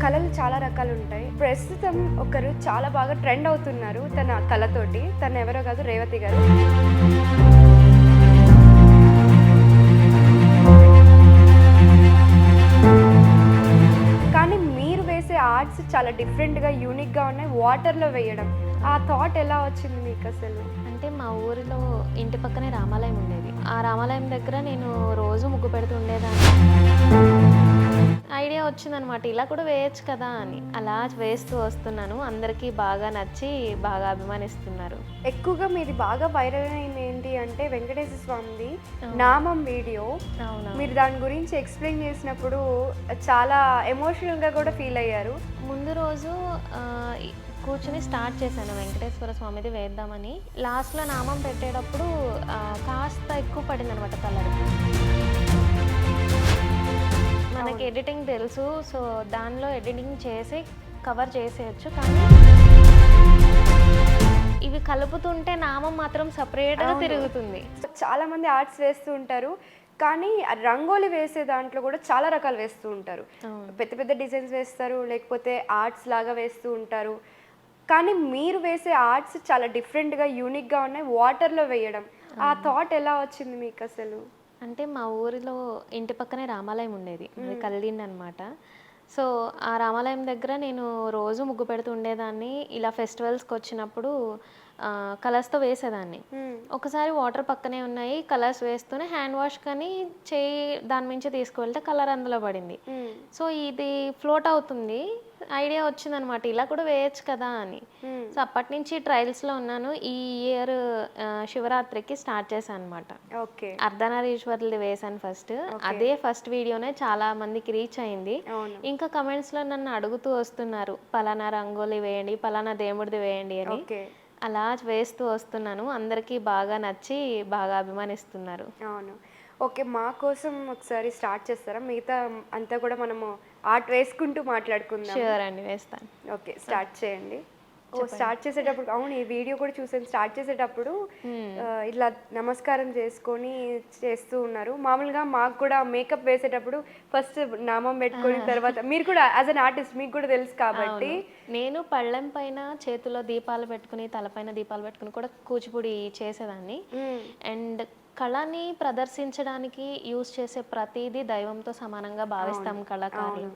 కళలు చాలా రకాలు ఉంటాయి. ప్రస్తుతం ఒకరు చాలా బాగా ట్రెండ్ అవుతున్నారు తన కళతోటి. తను ఎవరో కాదు, రేవతి గారు. కానీ మీరు వేసే ఆర్ట్స్ చాలా డిఫరెంట్గా, యూనిక్గా ఉన్నాయి. వాటర్లో వేయడం, ఆ థాట్ ఎలా వచ్చింది మీకు అసలు? అంటే మా ఊరిలో ఇంటి పక్కనే రామాలయం ఉండేది. ఆ రామాలయం దగ్గర నేను రోజు ముగ్గు పెడుతూ ఉండేదాన్ని. ఐడియా వచ్చిందనమాట, ఇలా కూడా వేయచ్చు కదా అని. అలా వేస్తూ వస్తున్నాను. అందరికీ బాగా నచ్చి బాగా అభిమానిస్తున్నారు. ఎక్కువగా మీది బాగా వైరల్ అయింది ఏంటి అంటే వెంకటేశ్వర స్వామిది నామం వీడియో. అవునా? మీరు దాని గురించి ఎక్స్ప్లెయిన్ చేసినప్పుడు చాలా ఎమోషనల్గా కూడా ఫీల్ అయ్యారు. ముందు రోజు కూర్చుని స్టార్ట్ చేశాను వెంకటేశ్వర స్వామిది వేద్దామని. లాస్ట్లో నామం పెట్టేటప్పుడు కాస్త ఎక్కువ పడింది అనమాట కలర్. మనకి ఎడిటింగ్ తెలుసు, సో దానిలో ఎడిటింగ్ చేసి కవర్ చేసేయచ్చు. కానీ ఇవి కలుపుతుంటే నామం మాత్రం సపరేట్గా తిరుగుతుంది. చాలా మంది ఆర్ట్స్ వేస్తూ ఉంటారు, కానీ రంగోలి వేసే దాంట్లో కూడా చాలా రకాలు వేస్తూ ఉంటారు. పెద్ద పెద్ద డిజైన్స్ వేస్తారు, లేకపోతే ఆర్ట్స్ లాగా వేస్తూ ఉంటారు. కానీ మీరు వేసే ఆర్ట్స్ చాలా డిఫరెంట్గా, యూనిక్గా ఉన్నాయి. వాటర్లో వేయడం, ఆ థాట్ ఎలా వచ్చింది మీకు అసలు? అంటే మా ఊరిలో ఇంటి పక్కనే రామాలయం ఉండేది, అది కలిదిండి అనమాట. సో ఆ రామాలయం దగ్గర నేను రోజు ముగ్గు పెడుతూ ఉండేదాన్ని. ఇలా ఫెస్టివల్స్కి వచ్చినప్పుడు కలర్స్తో వేసేదాన్ని. ఒకసారి వాటర్ పక్కనే ఉన్నాయి, కలర్స్ వేస్తూనే హ్యాండ్ వాష్ కానీ చేయి దాని మించి తీసుకువెళ్తే కలర్ అందులో పడింది. సో ఇది ఫ్లోట్ అవుతుంది, ఐడియా వచ్చిందనమాట, ఇలా కూడా వేయచ్చు కదా అని. సో అప్పటి నుంచి ట్రయల్స్లో ఉన్నాను. ఈ ఇయర్ శివరాత్రికి స్టార్ట్ చేశాను అనమాట. ఓకే, అర్ధనారీశ్వరులు వేశాను ఫస్ట్. అదే ఫస్ట్ వీడియోనే చాలా మందికి రీచ్ అయింది. ఇంకా కమెంట్స్లో నన్ను అడుగుతూ వస్తున్నారు, పలానా రంగోలీ వేయండి, పలానా దేవుడిది వేయండి అని. అలా వేస్తూ వస్తున్నాను. అందరికీ బాగా నచ్చి బాగా అభిమానిస్తున్నారు. అవును. ఓకే, మా కోసం ఒకసారి స్టార్ట్ చేస్తారా? మిగతా అంతా కూడా మనము ఆర్ట్ వేసుకుంటూ మాట్లాడుకుందాం. షూర్ అండి, వేస్తాను. ఓకే, స్టార్ట్ చేయండి. స్టార్ట్ చేసేటప్పుడు, అవును ఈ వీడియో కూడా చూసాను, స్టార్ట్ చేసేటప్పుడు ఇట్లా నమస్కారం చేసుకొని చేస్తూ ఉన్నారు. మామూలుగా మాకు కూడా మేకప్ వేసేటప్పుడు ఫస్ట్ నామం పెట్టుకొని తర్వాత, మీరు కూడా యాజ్ అన్ ఆర్టిస్ట్ మీకు కూడా తెలుసు కాబట్టి. నేను పళ్ళెం పైన చేతిలో దీపాలు పెట్టుకుని, తలపైన దీపాలు పెట్టుకుని కూడా కూచిపూడి చేసేదాన్ని. అండ్ కళని ప్రదర్శించడానికి యూజ్ చేసే ప్రతిదీ దైవంతో సమానంగా భావిస్తాం కళాకారులు.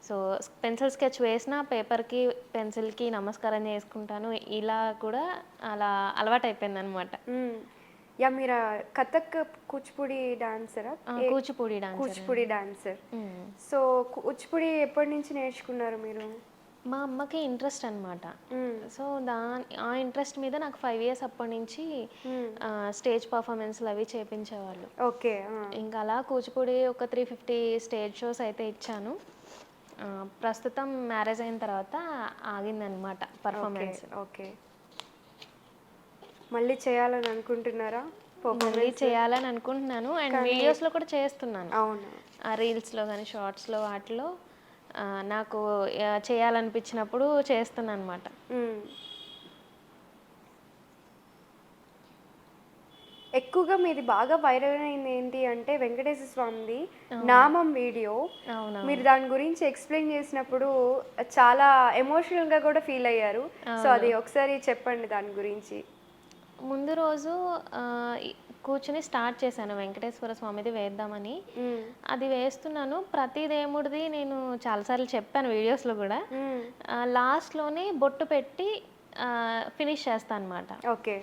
సో పెన్సిల్ స్కెచ్ వేసిన పేపర్కి పెన్సిల్కి నమస్కారం చేసుకుంటాను. ఇలా కూడా అలా అలవాటు అయిపోయింది అనమాట. యా, మీరు కథక్ కూచిపూడి డాన్సరా? కూచిపూడి డాన్సర్. సో కూచిపూడి ఎప్పటి నుంచి నేర్చుకున్నారు మీరు? మా అమ్మకి ఇంట్రెస్ట్ అనమాట. సో ఆ ఇంట్రెస్ట్ మీద నాకు 5 years అప్పటి నుంచి స్టేజ్ పర్ఫార్మెన్స్లు అవి చేయించేవాళ్ళు. ఓకే, ఇంకా అలా కూచిపూడి ఒక 350 స్టేజ్ షోస్ అయితే ఇచ్చాను. ప్రస్తుతం మ్యారేజ్ అయిన తర్వాత ఆగిందనమాట పర్ఫార్మెన్స్. ఓకే, మళ్ళీ చేయాలని అనుకుంటున్నారా? మళ్ళీ చేయాలని అనుకుంటున్నాను. అండ్ వీడియోస్లో కూడా చేస్తున్నాను. అవును, రీల్స్లో కానీ షార్ట్స్లో వాటిలో నాకు చేయాలనిపించినప్పుడు చేస్తున్నాను అనమాట. ఎక్కువగా మీది బాగా వైరల్ అయింది ఏంటి అంటే వెంకటేశ్వర స్వామిది నామం వీడియో. మీరు దాని గురించి ఎక్స్ప్లెయిన్ చేసినప్పుడు చాలా ఎమోషనల్గా కూడా ఫీల్ అయ్యారు. సో అది ఒకసారి చెప్పండి దాని గురించి. ముందు రోజు కూర్చుని స్టార్ట్ చేశాను వెంకటేశ్వర స్వామిది వేద్దామని. అది వేస్తున్నాను. ప్రతి దేవుడిది నేను చాలాసార్లు చెప్పాను వీడియోస్లో కూడా. లాస్ట్లోనే బొట్టు పెట్టి ఫినిష్ చేస్తాను అనమాట. ఓకే,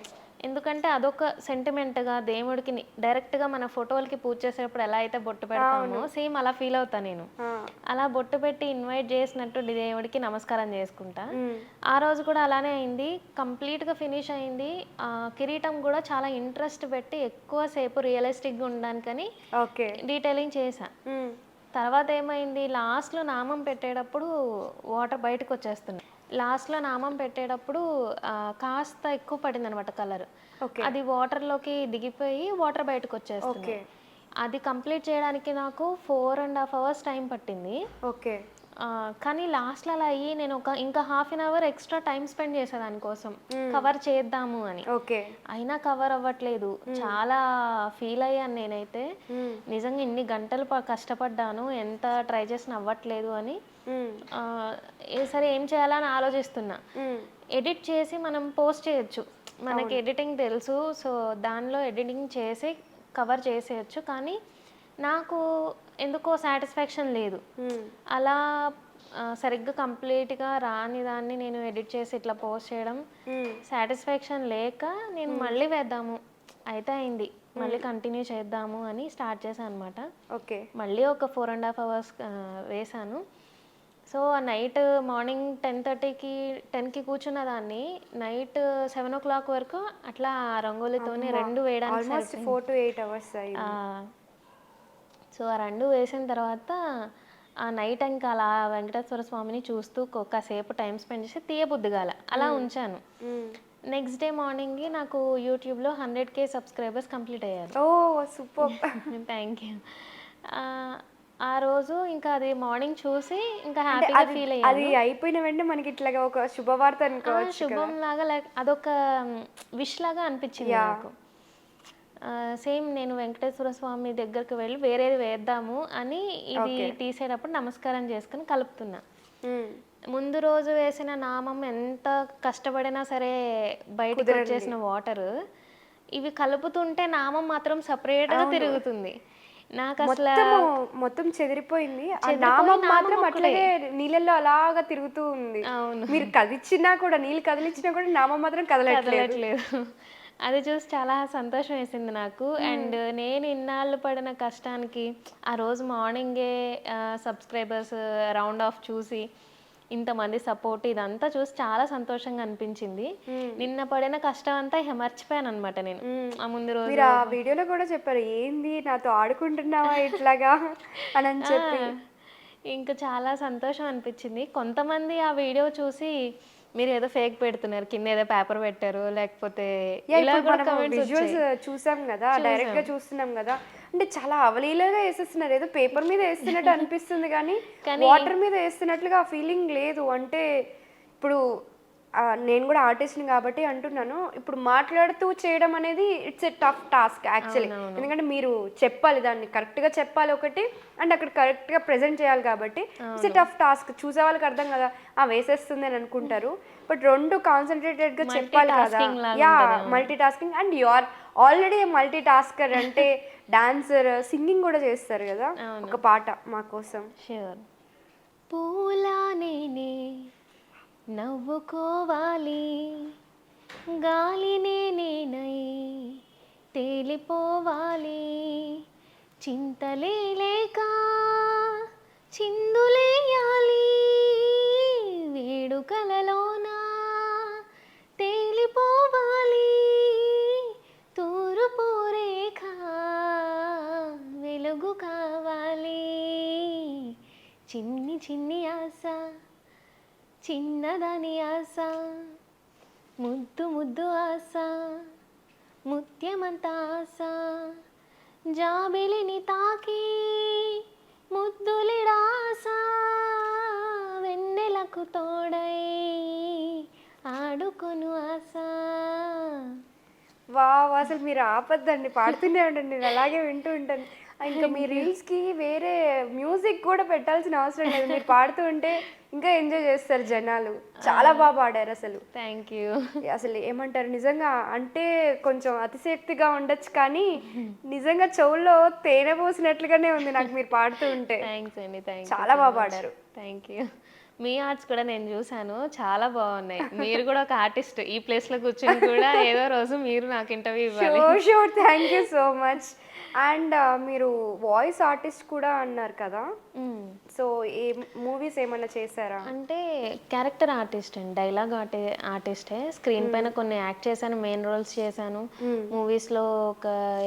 ఎందుకంటే అదొక సెంటిమెంట్గా దేవుడికి డైరెక్ట్గా మన ఫోటోలకి పూజ చేసేటప్పుడు ఎలా అయితే బొట్టు పెడతామో సేమ్ అలా ఫీల్ అవుతాను నేను. అలా బొట్టు పెట్టి ఇన్వైట్ చేసినట్టు దేవుడికి నమస్కారం చేసుకుంటా. ఆ రోజు కూడా అలానే అయింది, కంప్లీట్గా ఫినిష్ అయింది. కిరీటం కూడా చాలా ఇంట్రెస్ట్ పెట్టి ఎక్కువసేపు రియలిస్టిక్గా ఉండడానికని డీటెయిలింగ్ చేశా. తర్వాత ఏమైంది, లాస్ట్లో నామం పెట్టేటప్పుడు వాటర్ బయటకు వచ్చేస్తున్నాయి. లాస్ట్లో నామం పెట్టేటప్పుడు కాస్త ఎక్కువ పడింది అనమాట కలర్. అది వాటర్లోకి దిగిపోయి వాటర్ బయటకు వచ్చేస్తుంది. అది కంప్లీట్ చేయడానికి నాకు 4.5 hours టైం పట్టింది. ఓకే, కానీ లాస్ట్లో అలా అయ్యి నేను ఇంకా half an hour extra time spend చేసా దానికోసం కవర్ చేద్దాము అని. ఓకే. అయినా కవర్ అవ్వట్లేదు. చాలా ఫీల్ అయ్యాను నేనైతే. నిజంగా ఇన్ని గంటలు కష్టపడ్డాను, ఎంత ట్రై చేసినా అవ్వట్లేదు అని. సరే ఏం చేయాలని ఆలోచిస్తున్నా. ఎడిట్ చేసి మనం పోస్ట్ చేయొచ్చు, మనకి ఎడిటింగ్ తెలుసు. సో దానిలో ఎడిటింగ్ చేసి కవర్ చేసేయచ్చు. కానీ నాకు ఎందుకో సాటిస్ఫాక్షన్ లేదు. అలా సరిగ్గా కంప్లీట్గా రాని దాన్ని నేను ఎడిట్ చేసి ఇట్లా పోస్ట్ చేయడం సాటిస్ఫాక్షన్ లేక నేను మళ్ళీ వేద్దాము, అయితే అయింది, మళ్ళీ కంటిన్యూ చేద్దాము అని స్టార్ట్ చేశాను అనమాట. ఓకే. మళ్ళీ ఒక 4.5 hours వేసాను. సో నైట్ మార్నింగ్ 10:30కి కూర్చున్న దాన్ని నైట్ 7 o'clock వరకు అట్లా రంగోలితోనే 2 వేయడానికి ఆల్మోస్ట్ 4 to 8 hours అయింది. సో ఆ 2 వేసిన తర్వాత ఆ నైట్ ఇంకా అలా వెంకటేశ్వర స్వామిని చూస్తూ కాసేపు టైం స్పెండ్ చేసి తీయబుద్దిగాల అలా ఉంచాను. నెక్స్ట్ డే మార్నింగ్కి నాకు యూట్యూబ్లో 100K సబ్స్క్రైబర్స్ కంప్లీట్ అయ్యారు. ఓ సూపర్. Thank you. ఆ రోజు ఇంకా అది మార్నింగ్ చూసి ఇంకా హ్యాపీగా ఫీల్ అయ్యాను. అది అయిపోయిన వెంటనే మనకి ఇట్లాగా ఒక శుభవార్త అనుకోవచ్చు. శుభం లాగా అదొక విష్ లాగా అనిపించింది నాకు. సేమ్ నేను వెంకటేశ్వర స్వామి దగ్గరికి వెళ్ళి వేరేది వేద్దాము అని ఇది తీసేటప్పుడు నమస్కారం చేసుకుని కలుపుతున్నా. ముందు రోజు వేసిన నామం ఎంత కష్టపడినా సరే బయటకు వచ్చేసిన వాటర్, ఇవి కలుపుతుంటే నామం మాత్రం సపరేట్గా తిరుగుతుంది. నాకు అసలు మొత్తం చెదిరిపోయింది. ఆ నామం మాత్రం అట్లాగే నీళ్ళల్లో అలాగా తిరుగుతూ ఉంది. మీరు కదిలిచ్చినా కూడా, నీళ్ళు కదిలిచ్చినా కూడా నామం మాత్రం కదలట్లేదు. అది చూసి చాలా సంతోషం వేసింది నాకు. అండ్ నేను ఇన్నాళ్ళు పడిన కష్టానికి ఆ రోజు మార్నింగే సబ్స్క్రైబర్స్ రౌండ్ ఆఫ్ చూసి ఇంతమంది సపోర్ట్ ఇదంతా చూసి చాలా సంతోషంగా అనిపించింది. నిన్న పడిన కష్టం అంతా మర్చిపోయాను అనమాట నేను ఆ ముందు రోజు. మీరు ఆ వీడియోలో కూడా చెప్పారు, ఏంది నాతో ఆడుకుంటున్నావా ఇట్లాగా అని చెప్పి. ఇంకా చాలా సంతోషం అనిపించింది. కొంతమంది ఆ వీడియో చూసి మీరు ఏదో ఫేక్ పెడుతున్నారు, కింద ఏదో పేపర్ పెట్టారు, లేకపోతే విజువల్స్ చూసాం కదా, డైరెక్ట్ గా చూస్తున్నాం కదా, అంటే చాలా అవలీలగా వేసేస్తున్నారు. ఏదో పేపర్ మీద వేస్తున్నట్టు అనిపిస్తుంది కానీ వాటర్ మీద వేస్తున్నట్లుగా ఆ ఫీలింగ్ లేదు. అంటే ఇప్పుడు నేను కూడా ఆర్టిస్ట్ని కాబట్టి అంటున్నాను, ఇప్పుడు మాట్లాడుతూ చేయడం అనేది it's a tough task actually. ఎందుకంటే మీరు చెప్పాలి, దాన్ని కరెక్ట్గా చెప్పాలి ఒకటి, అండ్ అక్కడ కరెక్ట్గా ప్రెజెంట్ చేయాలి కాబట్టి ఇట్స్ ఎ టఫ్ టాస్క్. చూసే వాళ్ళకి అర్థం కదా, వేసేస్తుంది అని అనుకుంటారు, బట్ 2 కాన్సన్ట్రేటెడ్గా చెప్పాలి కదా. Yeah, multitasking. And you are already multitasker. అంటే డాన్సర్, సింగింగ్ కూడా చేస్తారు కదా. ఒక పాట మా కోసం. పూలా నేనే నవ్వుకోవాలి, గాలినే నేనై తేలిపోవాలి, చింతలే లేక చిందులేయాలి, వేడుకలలోన తేలిపోవాలి, తూర్పు రేఖ వెలుగు కావాలి, చిన్ని చిన్ని ఆశ చిన్నదాని ఆశ, ముద్దు ముద్దు ఆశ, ముత్యమంత ఆశ, జాబిలిని తాకి ముద్దులిడాస, వెన్నెలకు తోడై ఆడుకొను ఆశ. వావ్, అసలు మీరు ఆపద్దండి, పాడుతూనే ఉండండి, నేను అలాగే వింటూ ఉంటాను. ఇంకా మీ రీల్స్కి వేరే మ్యూజిక్ కూడా పెట్టాల్సిన అవసరం లేదు, మీరు పాడుతూ ఉంటే ఇంకా ఎంజాయ్ చేస్తారు జనాలు. చాలా బాగా పాడారు అసలు. Thank you. అసలు ఏమంటారు, నిజంగా అంటే కొంచెం అతిశక్తిగా ఉండొచ్చు కానీ నిజంగా చెవుల్లో తేనె పోసినట్లుగానే ఉంది నాకు మీరు పాడుతూ ఉంటే. థ్యాంక్స్ అండి, చాలా బాగా పాడారు. Thank you. మీ ఆర్ట్స్ కూడా నేను చూసాను, చాలా బాగున్నాయి. మీరు కూడా ఒక ఆర్టిస్ట్, ఈ ప్లేస్లో కూర్చొని కూడా ఏదో రోజు మీరు నాకు ఇంటర్వ్యూ ఇవ్వాలి. Sure, thank you so much. And మీరు వాయిస్ ఆర్టిస్ట్ కూడా అన్నారు కదా, సో ఏ మూవీస్ ఏమన్నా చేశారా? అంటే క్యారెక్టర్ ఆర్టిస్ట్ అండి, డైలాగ్ ఆర్టిస్టే. స్క్రీన్ పైన కొన్ని యాక్ట్ చేశాను, మెయిన్ రోల్స్ చేశాను. మూవీస్లో ఒక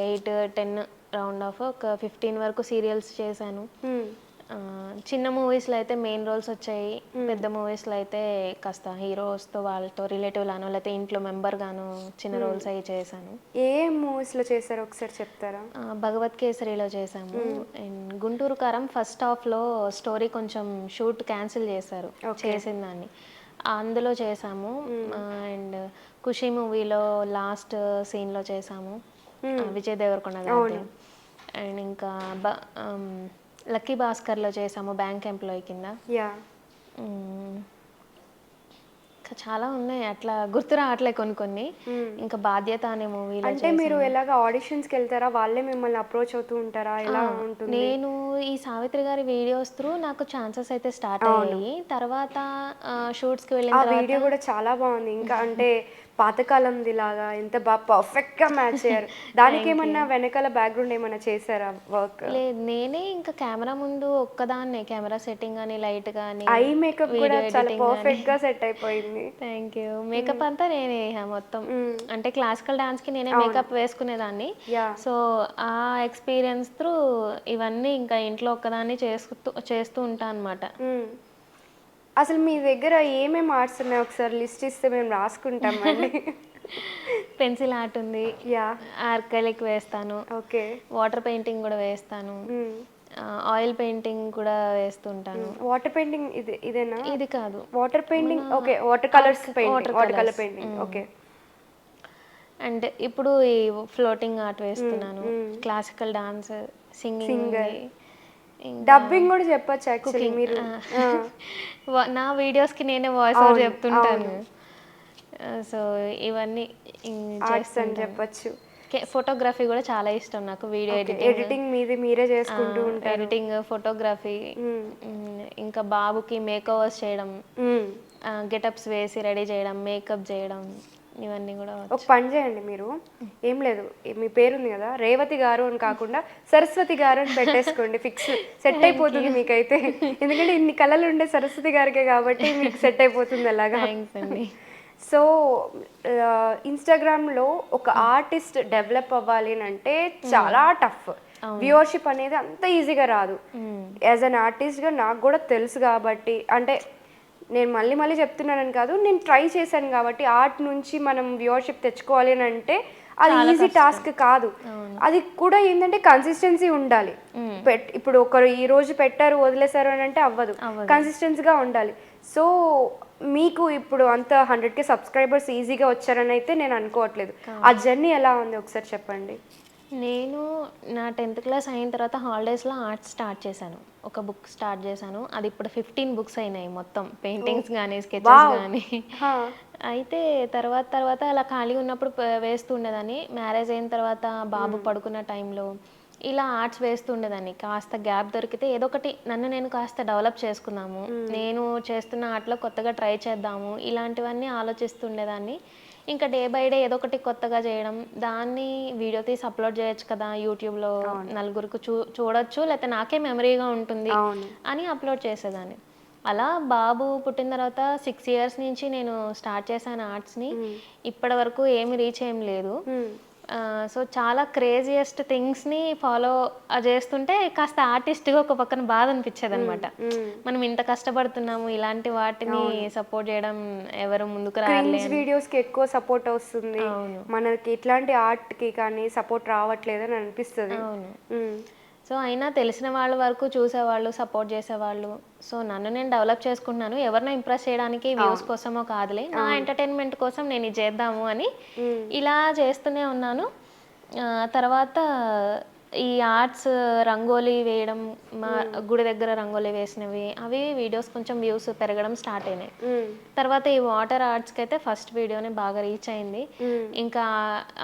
8-10 రౌండ్ ఆఫ్ ఒక 15 వరకు సీరియల్స్ చేశాను. చిన్న మూవీస్లో అయితే మెయిన్ రోల్స్ వచ్చాయి, పెద్ద మూవీస్లో అయితే కాస్త హీరోస్తో వాళ్ళతో రిలేటివ్ గాను లేకపోతే ఇంట్లో మెంబర్ గాను చిన్న రోల్స్ అవి చేశాను. ఏ మూవీస్లో చేశారో ఒకసారి చెప్తారా? భగవత్ కేసరిలో చేశాము. అండ్ గుంటూరు కారం ఫస్ట్ హాఫ్లో స్టోరీ కొంచెం షూట్ క్యాన్సిల్ చేశారు చేసిన దాన్ని, అందులో చేసాము. అండ్ ఖుషి మూవీలో లాస్ట్ సీన్లో చేసాము, విజయ్ దేవరకొండ గారి. అండ్ ఇంకా లక్కీ భాస్కర్లో చేసాము బ్యాంక్ ఎంప్లాయీ కింద. ఇంకా చాలా ఉన్నాయి, అట్లా గుర్తు రావట్లే కొన్ని. ఇంకా బాధ్యత అనే మూవీలో. అంటే మీరు ఎలాగ ఆడిషన్స్కి వెళ్తారా, వాళ్ళే మిమ్మల్ని అప్రోచ్ అవుతూ ఉంటారా, ఎలా ఉంటుంది? నేను ఈ సావిత్రి గారి వీడియోస్ త్రూ నాకు ఛాన్సెస్ అయితే స్టార్ట్ అయ్యాయి. తర్వాత షూట్స్కి వెళ్ళిన తర్వాత వీడియో కూడా చాలా బాగుంది. ఇంకా అంటే పాతకాలంది లాగా ఎంత బాగా పర్ఫెక్ట్ గా మ్యాచ్ అయ్యారు. దానికి ఏమన్నా వెనకాల బ్యాక్గ్రౌండ్ ఏమన్నా చేశారా వర్క్? లేదు, నేనే ఇంకా కెమెరా ముందు ఒక్కదాన్నే కెమెరా సెట్టింగ్ కానీ లైట్ కానీ ఐ మేకప్ కూడా చాలా పర్ఫెక్ట్ గా సెట్ అయిపోయింది. Thank you. మేకప్ అంతా నేనే మొత్తం. అంటే క్లాసికల్ డాన్స్ కి నేనే మేకప్ వేసుకునేదాన్ని. సో ఆ ఎక్స్పీరియన్స్ త్రూ ఇవన్నీ ఇంకా ఇంట్లో ఒక్కదాన్ని చేస్తూ ఉంటాను అనమాట. అసలు మీ దగ్గర ఏమేమి ఆర్ట్స్ ఉన్నాయి ఒకసారి లిస్ట్ ఇస్తే మేము రాసుకుంటామండి. పెన్సిల్ ఆర్ట్ ఉంది, ఆర్కలిక్ వేస్తాను, ఓకే, వాటర్ పెయింటింగ్ కూడా వేస్తాను, ఆయిల్ పెయింటింగ్ కూడా వేస్తుంటాను. వాటర్ పెయింటింగ్ ఇదేనా? ఇది కాదు, water painting. Okay, water colours painting, water colour painting. Okay. And ఇప్పుడు ఈ ఫ్లోటింగ్ ఆర్ట్ వేస్తున్నాను, క్లాసికల్ డాన్స్, సింగింగ్, డబ్బింగ్ కూడా చెప్పొచ్చు యాక్చువల్లీ మీరు. నా వీడియోస్కి నేనే వాయిస్ ఓవర్ చెప్తుంటాను. సో ఇవన్నీ ఆర్ట్స్ అని చెప్పొచ్చు. ఫోటోగ్రఫీ కూడా చాలా ఇష్టం నాకు. వీడియో ఎడిటింగ్ మీరే చేసుకుంటూ ఉంటారు. ఎడిటింగ్, ఫోటోగ్రఫీ, ఇంకా బాబుకి మేక్ ఓవర్స్ చేయడం, గెటప్స్ వేసి రెడీ చేయడం, మేకప్ చేయడం, ఇవన్నీ కూడా. ఒక పని చేయండి, మీరు ఏం లేదు, మీ పేరుంది కదా రేవతి గారు అని కాకుండా సరస్వతి గారు అని పెట్టేసుకోండి, ఫిక్స్ సెట్ అయిపోతుంది మీకైతే. ఎందుకంటే ఇన్ని కళలు ఉండే సరస్వతి గారికే కాబట్టి మీకు సెట్ అయిపోతుంది అలాగా. సో ఇన్స్టాగ్రామ్లో ఒక ఆర్టిస్ట్ డెవలప్ అవ్వాలి అని అంటే చాలా టఫ్. వ్యూవర్షిప్ అనేది అంత ఈజీగా రాదు. యాజ్ అన్ ఆర్టిస్ట్గా నాకు కూడా తెలుసు కాబట్టి, అంటే నేను మళ్ళీ చెప్తున్నానని కాదు, నేను ట్రై చేశాను కాబట్టి ఆర్ట్ నుంచి మనం వ్యూవర్షిప్ తెచ్చుకోవాలి అని అంటే అది ఈజీ టాస్క్ కాదు. అది కూడా ఏంటంటే కన్సిస్టెన్సీ ఉండాలి. ఇప్పుడు ఒకరు ఈ రోజు పెట్టారు వదిలేశారు అని అంటే అవ్వదు, కన్సిస్టెన్సీగా ఉండాలి. సో మీకు ఇప్పుడు అంత 100K సబ్స్క్రైబర్స్ ఈజీగా వచ్చారని అయితే నేను అనుకోవట్లేదు. ఆ జర్నీ ఎలా ఉంది ఒకసారి చెప్పండి. నేను నా 10th క్లాస్ అయిన తర్వాత హాలిడేస్లో ఆర్ట్ స్టార్ట్ చేశాను. ఒక బుక్ స్టార్ట్ చేశాను, అది ఇప్పుడు 15 బుక్స్ అయినాయి మొత్తం, పెయింటింగ్స్ కానీ స్కెచెస్ కానీ. అయితే తర్వాత అలా ఖాళీ ఉన్నప్పుడు వేస్తుండేదాన్ని. మ్యారేజ్ అయిన తర్వాత బాబు పడుకున్న టైంలో ఇలా ఆర్ట్స్ వేస్తుండేదాన్ని. కాస్త గ్యాప్ దొరికితే ఏదో ఒకటి నన్ను నేను కాస్త డెవలప్ చేసుకుందాము, నేను చేస్తున్న ఆర్ట్లో కొత్తగా ట్రై చేద్దాము, ఇలాంటివన్నీ ఆలోచిస్తుండేదాన్ని. ఇంకా డే బై డే ఏదో ఒకటి కొత్తగా చేయడం, దాన్ని వీడియో తీసి అప్లోడ్ చేయొచ్చు కదా యూట్యూబ్లో, నలుగురికి చూడొచ్చు, లేకపోతే నాకే మెమరీగా ఉంటుంది అని అప్లోడ్ చేసేదాన్ని. అలా బాబు పుట్టిన తర్వాత 6 years నుంచి నేను స్టార్ట్ చేశాను ఆర్ట్స్ని. ఇప్పటి వరకు ఏమి రీచ్ ఏం లేదు. సో చాలా క్రేజియస్ట్ థింగ్స్ని ఫాలో చేస్తుంటే కాస్త ఆర్టిస్ట్గా ఒక పక్కన బాధ అనిపించేది అనమాట. మనం ఇంత కష్టపడుతున్నాము, ఇలాంటి వాటిని సపోర్ట్ చేయడం ఎవరు ముందుకు రాలేదు. వీడియోస్కి ఎక్కువ సపోర్ట్ వస్తుంది, మనకి ఇట్లాంటి ఆర్ట్కి కానీ సపోర్ట్ రావట్లేదని అనిపిస్తుంది. సో అయినా తెలిసిన వాళ్ళ వరకు చూసేవాళ్ళు, సపోర్ట్ చేసేవాళ్ళు. సో నన్ను నేను డెవలప్ చేసుకుంటున్నాను, ఎవరినో ఇంప్రెస్ చేయడానికి వ్యూస్ కోసమో కాదులే, నా ఎంటర్టైన్మెంట్ కోసం నేను ఇది చేద్దాము అని ఇలా చేస్తూనే ఉన్నాను. తర్వాత ఈ ఆర్ట్స్ రంగోలీ వేయడం, మా గుడి దగ్గర రంగోలీ వేసినవి, అవి వీడియోస్ కొంచెం వ్యూస్ పెరగడం స్టార్ట్ అయినాయి. తర్వాత ఈ వాటర్ ఆర్ట్స్కి అయితే ఫస్ట్ వీడియోనే బాగా రీచ్ అయింది. ఇంకా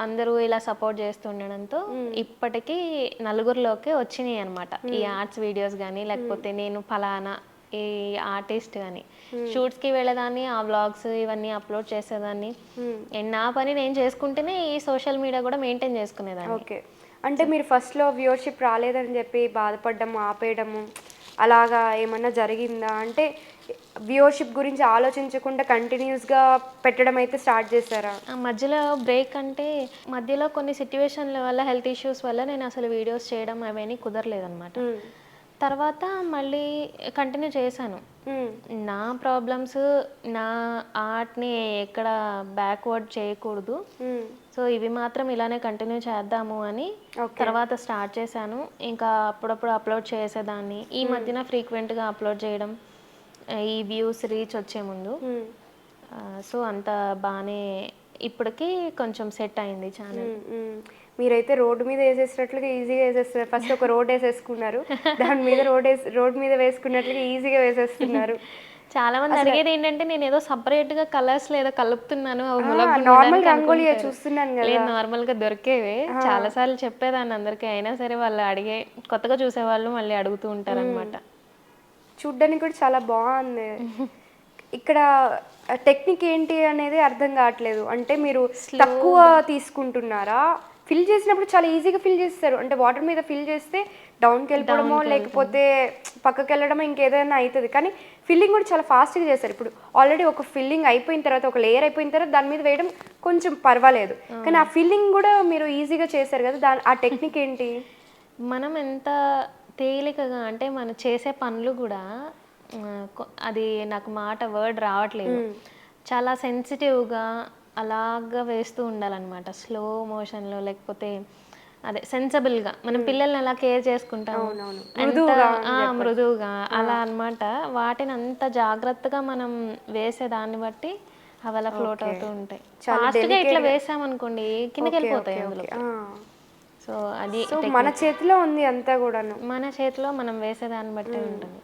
అందరూ ఇలా సపోర్ట్ చేస్తుండడంతో ఇప్పటికీ 4 వచ్చినాయి అనమాట ఈ ఆర్ట్స్ వీడియోస్ కానీ, లేకపోతే నేను ఫలానా ఈ ఆర్టిస్ట్ కానీ. షూట్స్కి వెళ్ళేదాన్ని, ఆ వ్లాగ్స్ ఇవన్నీ అప్లోడ్ చేసేదాన్ని. నా పని నేను చేసుకుంటేనే ఈ సోషల్ మీడియా కూడా మెయింటైన్ చేసుకునేదాన్ని. ఓకే, అంటే మీరు ఫస్ట్లో వ్యూవర్షిప్ రాలేదని చెప్పి బాధపడ్డము, ఆపేయడము అలాగా ఏమన్నా జరిగిందా? అంటే వ్యూవర్షిప్ గురించి ఆలోచించకుండా కంటిన్యూస్గా పెట్టడం అయితే స్టార్ట్ చేశారా? మధ్యలో బ్రేక్ అంటే మధ్యలో కొన్ని సిచ్యువేషన్ల వల్ల, హెల్త్ ఇష్యూస్ వల్ల నేను అసలు వీడియోస్ చేయడం అవన్నీ కుదరలేదన్నమాట. తర్వాత మళ్ళీ కంటిన్యూ చేశాను. నా ప్రాబ్లమ్స్, నా ఆర్ట్ని ఎక్కడ బ్యాక్వర్డ్ చేయకూడదు, సో ఇవి మాత్రం ఇలానే కంటిన్యూ చేద్దాము అని తర్వాత స్టార్ట్ చేశాను. ఇంకా అప్పుడప్పుడు అప్లోడ్ చేసేదాన్ని. ఈ మధ్యన ఫ్రీక్వెంట్గా అప్లోడ్ చేయడం, ఈ వ్యూస్ రీచ్ వచ్చే ముందు. సో అంత బాగానే ఇప్పటికి కొంచెం సెట్ అయింది ఛానల్. మీరైతే రోడ్డు మీద వేసేసినట్లుగా ఈజీగా వేసేస్తారు. ఫస్ట్ ఒక రోడ్ వేసేసుకున్నారు, దాని మీద రోడ్ మీద వేసుకున్నట్లుగా ఈజీగా వేసేస్తున్నారు. చాలా మంది అడిగేది ఏంటంటే నేను ఏదో సపరేట్ గా కలర్స్ లేదా కలుపుతున్నాను, నార్మల్ రంగోలీ చూస్తున్నాను కదా. లేదు, నార్మల్ గా దొరికేవే. చాలా సార్లు చెప్పేదాన్ని అందరికి, అయినా సరే వాళ్ళు అడిగే కొత్తగా చూసేవాళ్ళు మళ్ళీ అడుగుతూ ఉంటారు అనమాట. చూడ్డానికి కూడా చాలా బాగుంది. ఇక్కడ టెక్నిక్ ఏంటి అనేది అర్థం కావట్లేదు. అంటే మీరు తక్కువ తీసుకుంటున్నారా? ఫిల్ చేసినప్పుడు చాలా ఈజీగా ఫిల్ చేస్తారు. అంటే వాటర్ మీద ఫిల్ చేస్తే డౌన్కి వెళ్ళిపోవడమో లేకపోతే పక్కకి వెళ్ళడమో ఇంకేదైనా అవుతుంది. కానీ ఫిల్లింగ్ కూడా చాలా ఫాస్ట్గా చేస్తారు. ఇప్పుడు ఆల్రెడీ ఒక ఫిల్లింగ్ అయిపోయిన తర్వాత, ఒక లేయర్ అయిపోయిన తర్వాత దాని మీద వేయడం కొంచెం పర్వాలేదు. కానీ ఆ ఫిల్లింగ్ కూడా మీరు ఈజీగా చేశారు కదా, ఆ టెక్నిక్ ఏంటి? మనం ఎంత తేలికగా అంటే మనం చేసే పనులు కూడా, అది నాకు వర్డ్ రావట్లేదు, చాలా సెన్సిటివ్గా అలాగా వేస్తూ ఉండాలన్నమాట. స్లో మోషన్లో, లేకపోతే అదే సెన్సిబుల్గా. మనం పిల్లల్ని ఎలా కేర్ చేసుకుంటాం, మృదువుగా అలా అన్నమాట. వాటిని అంత జాగ్రత్తగా మనం వేసేదాన్ని బట్టి అవి అలా ఫ్లోట్ అవుతూ ఉంటాయి. ఫాస్ట్గా ఇట్లా వేసామనుకోండి కిందకి వెళ్ళిపోతాయి అందులో. సో అది మన చేతిలో ఉంది అంతా కూడాను. మన చేతిలో మనం వేసేదాన్ని బట్టి ఉంటుంది.